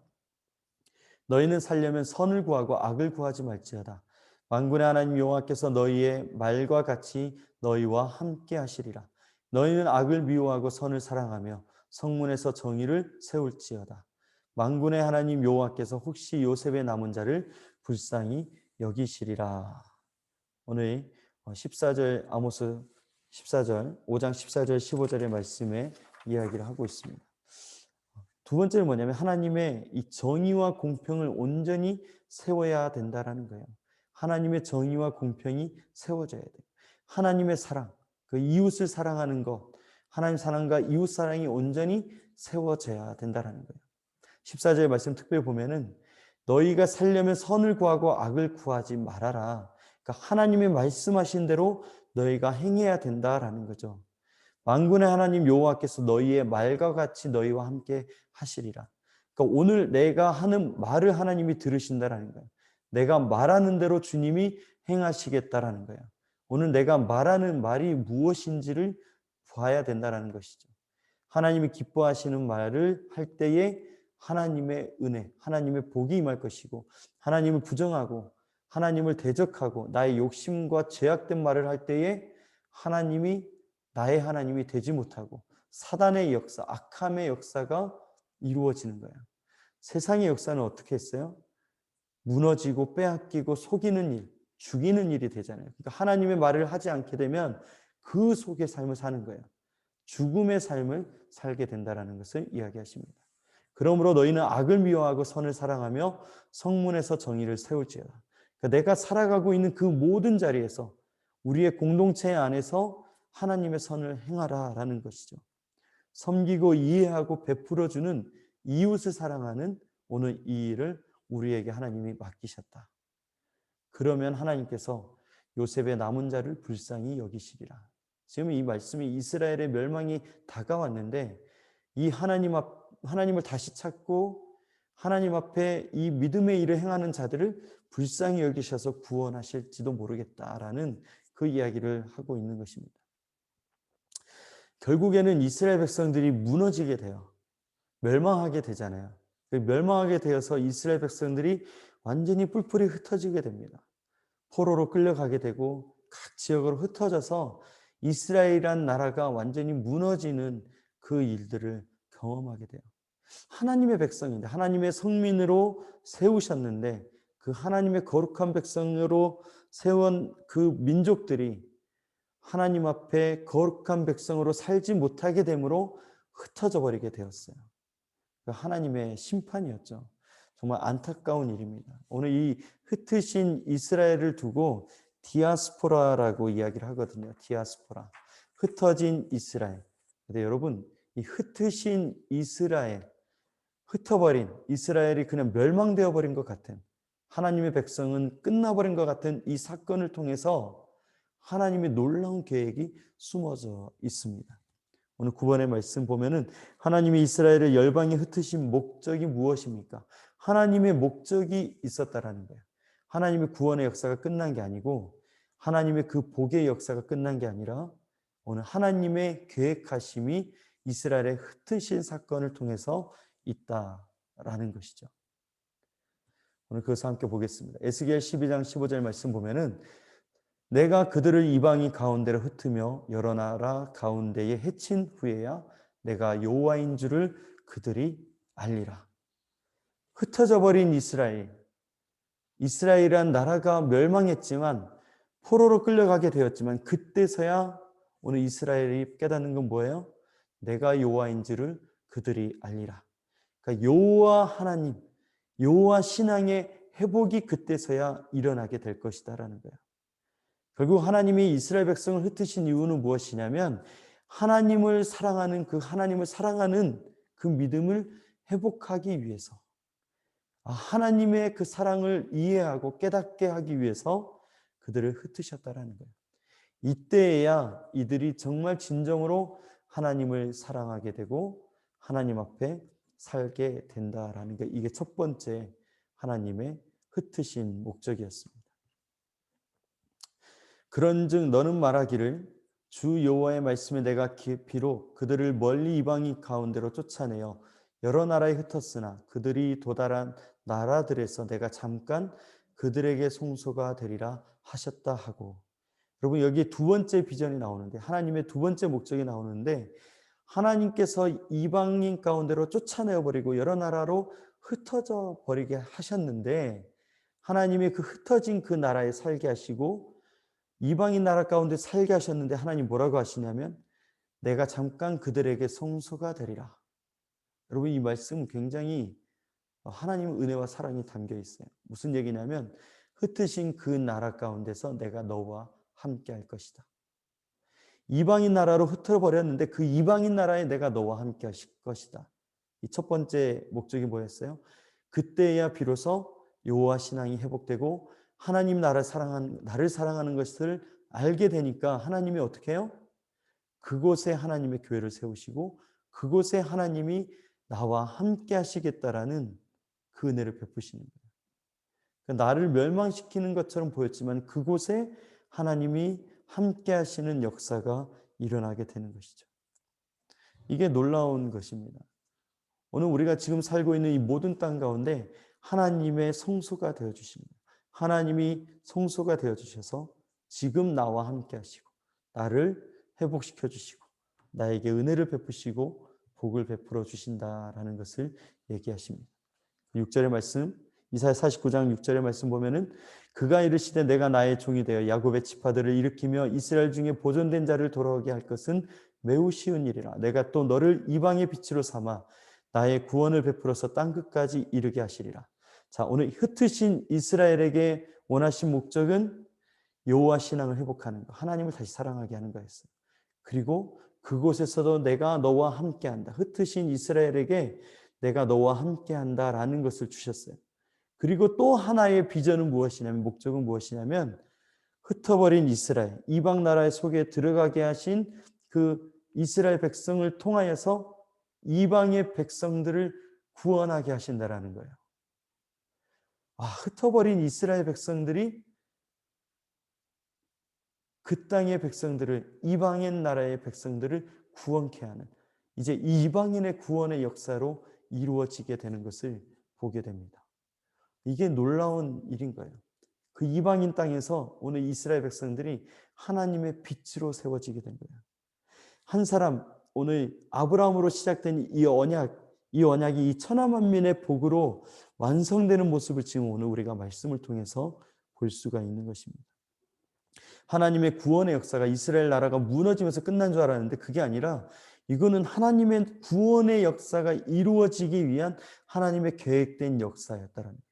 너희는 살려면 선을 구하고 악을 구하지 말지어다. 만군의 하나님 여호와께서 너희의 말과 같이 너희와 함께 하시리라. 너희는 악을 미워하고 선을 사랑하며 성문에서 정의를 세울지어다. 만군의 하나님 여호와께서 혹시 요셉의 남은 자를 불쌍히 여기시리라. 오늘 14절 아모스 14절 5장 14절 15절의 말씀에 이야기를 하고 있습니다. 두 번째는 뭐냐면 하나님의 이 정의와 공평을 온전히 세워야 된다라는 거예요. 하나님의 정의와 공평이 세워져야 돼요. 하나님의 사랑, 그 이웃을 사랑하는 것, 하나님 사랑과 이웃 사랑이 온전히 세워져야 된다라는 거예요. 14절의 말씀 특별히 보면은 너희가 살려면 선을 구하고 악을 구하지 말아라. 그러니까 하나님의 말씀하신 대로 너희가 행해야 된다라는 거죠. 만군의 하나님 여호와께서 너희의 말과 같이 너희와 함께 하시리라. 그러니까 오늘 내가 하는 말을 하나님이 들으신다라는 거예요. 내가 말하는 대로 주님이 행하시겠다라는 거예요. 오늘 내가 말하는 말이 무엇인지를 봐야 된다라는 것이죠. 하나님이 기뻐하시는 말을 할 때에 하나님의 은혜, 하나님의 복이 임할 것이고 하나님을 부정하고 하나님을 대적하고 나의 욕심과 죄악된 말을 할 때에 하나님이 나의 하나님이 되지 못하고 사단의 역사, 악함의 역사가 이루어지는 거예요. 세상의 역사는 어떻게 했어요? 무너지고 빼앗기고 속이는 일, 죽이는 일이 되잖아요. 그러니까 하나님의 말을 하지 않게 되면 그 속의 삶을 사는 거예요. 죽음의 삶을 살게 된다는 것을 이야기하십니다. 그러므로 너희는 악을 미워하고 선을 사랑하며 성문에서 정의를 세울지어다. 그러니까 내가 살아가고 있는 그 모든 자리에서 우리의 공동체 안에서 하나님의 선을 행하라라는 것이죠. 섬기고 이해하고 베풀어주는 이웃을 사랑하는 오늘 이 일을 우리에게 하나님이 맡기셨다. 그러면 하나님께서 요셉의 남은 자를 불쌍히 여기시리라. 지금 이 말씀이 이스라엘의 멸망이 다가왔는데 이 하나님을 다시 찾고 하나님 앞에 이 믿음의 일을 행하는 자들을 불쌍히 여기셔서 구원하실지도 모르겠다라는 그 이야기를 하고 있는 것입니다. 결국에는 이스라엘 백성들이 무너지게 돼요. 멸망하게 되잖아요. 멸망하게 되어서 이스라엘 백성들이 완전히 뿔뿔이 흩어지게 됩니다. 포로로 끌려가게 되고 각 지역으로 흩어져서 이스라엘이란 나라가 완전히 무너지는 그 일들을 경험하게 돼요. 하나님의 백성인데 하나님의 성민으로 세우셨는데 그 하나님의 거룩한 백성으로 세운 그 민족들이 하나님 앞에 거룩한 백성으로 살지 못하게 되므로 흩어져 버리게 되었어요. 하나님의 심판이었죠. 정말 안타까운 일입니다. 오늘 이 흩으신 이스라엘을 두고 디아스포라라고 이야기를 하거든요. 디아스포라. 흩어진 이스라엘. 근데 여러분, 이 흩으신 이스라엘, 흩어버린 이스라엘이 그냥 멸망되어 버린 것 같은, 하나님의 백성은 끝나버린 것 같은 이 사건을 통해서 하나님의 놀라운 계획이 숨어져 있습니다. 오늘 9번의 말씀 보면은 하나님이 이스라엘을 열방에 흩으신 목적이 무엇입니까? 하나님의 목적이 있었다라는 거예요. 하나님의 구원의 역사가 끝난 게 아니고 하나님의 그 복의 역사가 끝난 게 아니라 오늘 하나님의 계획하심이 이스라엘의 흩으신 사건을 통해서 있다라는 것이죠. 오늘 그것을 함께 보겠습니다. 에스겔 12장 15절 말씀 보면은 내가 그들을 이방인 가운데로 흩으며 여러 나라 가운데에 해친 후에야 내가 여호와인 줄을 그들이 알리라. 흩어져 버린 이스라엘이란 나라가 멸망했지만 포로로 끌려가게 되었지만 그때서야 오늘 이스라엘이 깨닫는 건 뭐예요? 내가 여호와인지를 그들이 알리라. 그러니까 여호와 하나님, 여호와 신앙의 회복이 그때서야 일어나게 될 것이다라는 거예요. 결국 하나님이 이스라엘 백성을 흩으신 이유는 무엇이냐면 하나님을 사랑하는 그 믿음을 회복하기 위해서, 하나님의 그 사랑을 이해하고 깨닫게 하기 위해서 그들을 흩으셨다라는 거예요. 이때에야 이들이 정말 진정으로 하나님을 사랑하게 되고 하나님 앞에 살게 된다라는 게, 이게 첫 번째 하나님의 흩으신 목적이었습니다. 그런즉 너는 말하기를 주 여호와의 말씀에 내가 비록 그들을 멀리 이방인 가운데로 쫓아내어 여러 나라에 흩었으나 그들이 도달한 나라들에서 내가 잠깐 그들에게 송소가 되리라 하셨다 하고. 여러분, 여기 두 번째 비전이 나오는데, 하나님의 두 번째 목적이 나오는데, 하나님께서 이방인 가운데로 쫓아내어 버리고 여러 나라로 흩어져 버리게 하셨는데, 하나님이 그 흩어진 그 나라에 살게 하시고 이방인 나라 가운데 살게 하셨는데, 하나님 뭐라고 하시냐면 내가 잠깐 그들에게 성소가 되리라. 여러분, 이 말씀 굉장히 하나님의 은혜와 사랑이 담겨 있어요. 무슨 얘기냐면 흩으신 그 나라 가운데서 내가 너와 함께 할 것이다. 이방인 나라로 흩어버렸는데 그 이방인 나라에 내가 너와 함께 하실 것이다. 이 첫 번째 목적이 뭐였어요? 그때야 비로소 여호와 신앙이 회복되고 하나님 나를 사랑하는 것을 알게 되니까 하나님이 어떻게 해요? 그곳에 하나님의 교회를 세우시고 그곳에 하나님이 나와 함께 하시겠다라는 그 은혜를 베푸시는 거예요. 그러니까 나를 멸망시키는 것처럼 보였지만 그곳에 하나님이 함께 하시는 역사가 일어나게 되는 것이죠. 이게 놀라운 것입니다. 오늘 우리가 지금 살고 있는 이 모든 땅 가운데 하나님의 성소가 되어 주십니다. 하나님이 성소가 되어 주셔서 지금 나와 함께 하시고 나를 회복시켜 주시고 나에게 은혜를 베푸시고 복을 베풀어 주신다라는 것을 얘기하십니다. 6절의 말씀, 이사야 49장 6절의 말씀 보면은 그가 이르시되 내가 나의 종이 되어 야곱의 지파들을 일으키며 이스라엘 중에 보존된 자를 돌아오게 할 것은 매우 쉬운 일이라. 내가 또 너를 이방의 빛으로 삼아 나의 구원을 베풀어서 땅 끝까지 이르게 하시리라. 자, 오늘 흩으신 이스라엘에게 원하신 목적은 여호와 신앙을 회복하는 것, 하나님을 다시 사랑하게 하는 거였어요. 그리고 그곳에서도 내가 너와 함께한다. 흩으신 이스라엘에게 내가 너와 함께한다라는 것을 주셨어요. 그리고 또 하나의 비전은 무엇이냐면, 목적은 무엇이냐면 흩어버린 이스라엘, 이방 나라의 속에 들어가게 하신 그 이스라엘 백성을 통하여서 이방의 백성들을 구원하게 하신다라는 거예요. 흩어버린 이스라엘 백성들이 그 땅의 백성들을, 이방인 나라의 백성들을 구원케 하는, 이제 이방인의 구원의 역사로 이루어지게 되는 것을 보게 됩니다. 이게 놀라운 일인 거예요. 그 이방인 땅에서 오늘 이스라엘 백성들이 하나님의 빛으로 세워지게 된 거예요. 한 사람, 오늘 아브라함으로 시작된 이 언약이 이 천하만민의 복으로 완성되는 모습을 지금 오늘 우리가 말씀을 통해서 볼 수가 있는 것입니다. 하나님의 구원의 역사가 이스라엘 나라가 무너지면서 끝난 줄 알았는데 그게 아니라 이거는 하나님의 구원의 역사가 이루어지기 위한 하나님의 계획된 역사였다라는 거예요.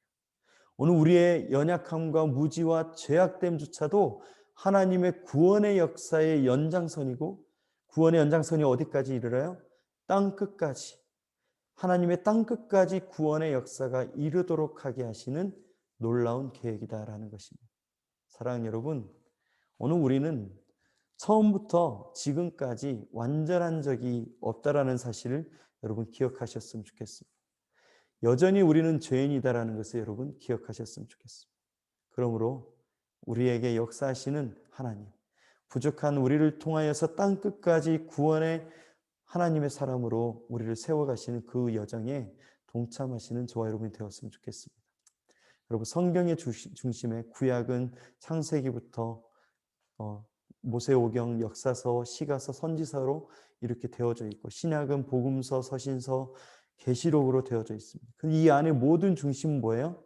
오늘 우리의 연약함과 무지와 죄악됨조차도 하나님의 구원의 역사의 연장선이고, 구원의 연장선이 어디까지 이르러요? 땅 끝까지, 하나님의 땅 끝까지 구원의 역사가 이르도록 하게 하시는 놀라운 계획이다라는 것입니다. 사랑하는 여러분, 오늘 우리는 처음부터 지금까지 완전한 적이 없다라는 사실을 여러분 기억하셨으면 좋겠습니다. 여전히 우리는 죄인이다라는 것을 여러분 기억하셨으면 좋겠습니다. 그러므로 우리에게 역사하시는 하나님, 부족한 우리를 통하여서 땅 끝까지 구원의 하나님의 사람으로 우리를 세워가시는 그 여정에 동참하시는 저와 여러분이 되었으면 좋겠습니다. 여러분, 성경의 중심에 구약은 창세기부터 모세오경, 역사서, 시가서, 선지서로 이렇게 되어져 있고, 신약은 복음서, 서신서, 계시록으로 되어져 있습니다. 이 안에 모든 중심은 뭐예요?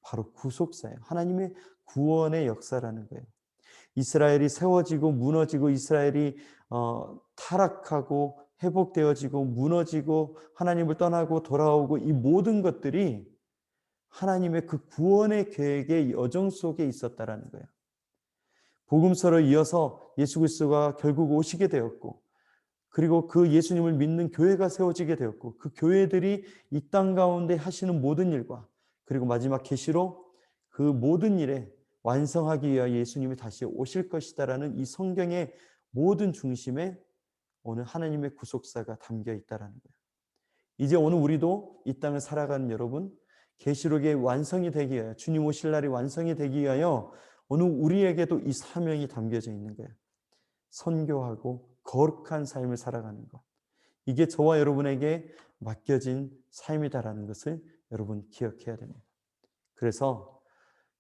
바로 구속사예요. 하나님의 구원의 역사라는 거예요. 이스라엘이 세워지고 무너지고 이스라엘이 타락하고 회복되어지고 무너지고 하나님을 떠나고 돌아오고 이 모든 것들이 하나님의 그 구원의 계획의 여정 속에 있었다라는 거예요. 복음서를 이어서 예수 그리스도가 결국 오시게 되었고 그리고 그 예수님을 믿는 교회가 세워지게 되었고 그 교회들이 이 땅 가운데 하시는 모든 일과 그리고 마지막 계시로 그 모든 일에 완성하기 위하여 예수님이 다시 오실 것이다라는 이 성경의 모든 중심에 오늘 하나님의 구속사가 담겨 있다라는 거예요. 이제 오늘 우리도 이 땅을 살아가는 여러분, 계시록의 완성이 되기 위하여 주님 오실 날이 완성이 되기 위하여 오늘 우리에게도 이 사명이 담겨져 있는 거예요. 선교하고 거룩한 삶을 살아가는 것. 이게 저와 여러분에게 맡겨진 삶이다라는 것을 여러분 기억해야 됩니다. 그래서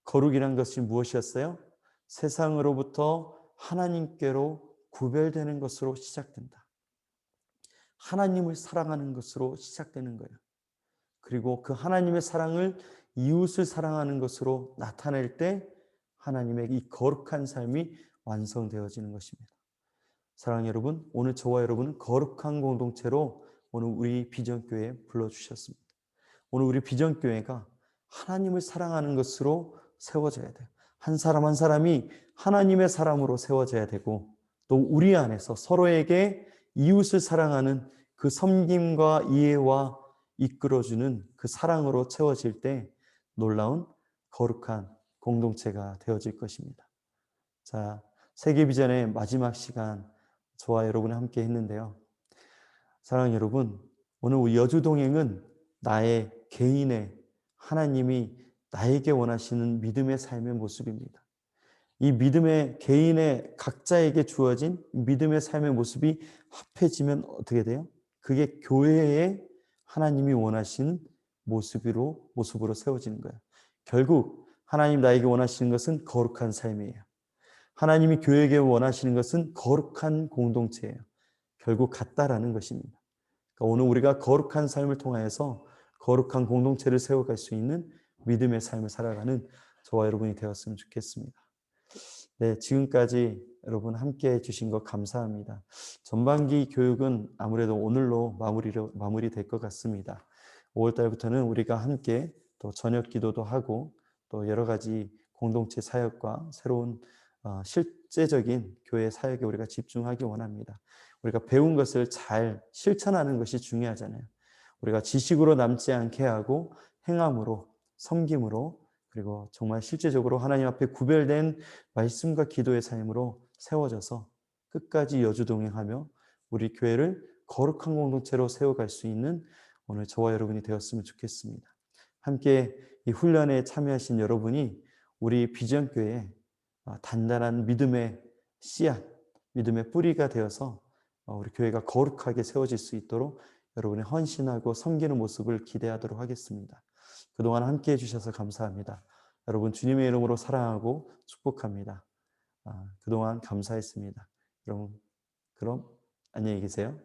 거룩이란 것이 무엇이었어요? 세상으로부터 하나님께로 구별되는 것으로 시작된다. 하나님을 사랑하는 것으로 시작되는 거예요. 그리고 그 하나님의 사랑을 이웃을 사랑하는 것으로 나타낼 때 하나님의 이 거룩한 삶이 완성되어지는 것입니다. 사랑하는 여러분, 오늘 저와 여러분은 거룩한 공동체로 오늘 우리 비전교회에 불러주셨습니다. 오늘 우리 비전교회가 하나님을 사랑하는 것으로 세워져야 돼요. 한 사람 한 사람이 하나님의 사람으로 세워져야 되고 또 우리 안에서 서로에게 이웃을 사랑하는 그 섬김과 이해와 이끌어주는 그 사랑으로 채워질 때 놀라운 거룩한 공동체가 되어질 것입니다. 자, 세계비전의 마지막 시간 저와 여러분이 함께 했는데요. 사랑하는 여러분, 오늘 우리 여주동행은 나의 개인의 하나님이 나에게 원하시는 믿음의 삶의 모습입니다. 이 믿음의 개인의 각자에게 주어진 믿음의 삶의 모습이 합해지면 어떻게 돼요? 그게 교회의 하나님이 원하시는 모습으로 세워지는 거예요. 결국 하나님 나에게 원하시는 것은 거룩한 삶이에요. 하나님이 교회에게 원하시는 것은 거룩한 공동체예요. 결국 같다라는 것입니다. 그러니까 오늘 우리가 거룩한 삶을 통하여서 거룩한 공동체를 세워갈 수 있는 믿음의 삶을 살아가는 저와 여러분이 되었으면 좋겠습니다. 네, 지금까지 여러분 함께 해주신 것 감사합니다. 전반기 교육은 아무래도 오늘로 마무리될 것 같습니다. 5월 달부터는 우리가 함께 또 저녁 기도도 하고 또 여러 가지 공동체 사역과 새로운 실제적인 교회 사역에 우리가 집중하기 원합니다. 우리가 배운 것을 잘 실천하는 것이 중요하잖아요. 우리가 지식으로 남지 않게 하고 행함으로, 섬김으로, 그리고 정말 실제적으로 하나님 앞에 구별된 말씀과 기도의 삶으로 세워져서 끝까지 여주동행하며 우리 교회를 거룩한 공동체로 세워갈 수 있는 오늘 저와 여러분이 되었으면 좋겠습니다. 함께 이 훈련에 참여하신 여러분이 우리 비전교회에 단단한 믿음의 씨앗, 믿음의 뿌리가 되어서 우리 교회가 거룩하게 세워질 수 있도록 여러분의 헌신하고 섬기는 모습을 기대하도록 하겠습니다. 그동안 함께해 주셔서 감사합니다. 여러분 주님의 이름으로 사랑하고 축복합니다. 그동안 감사했습니다. 여러분 그럼 안녕히 계세요.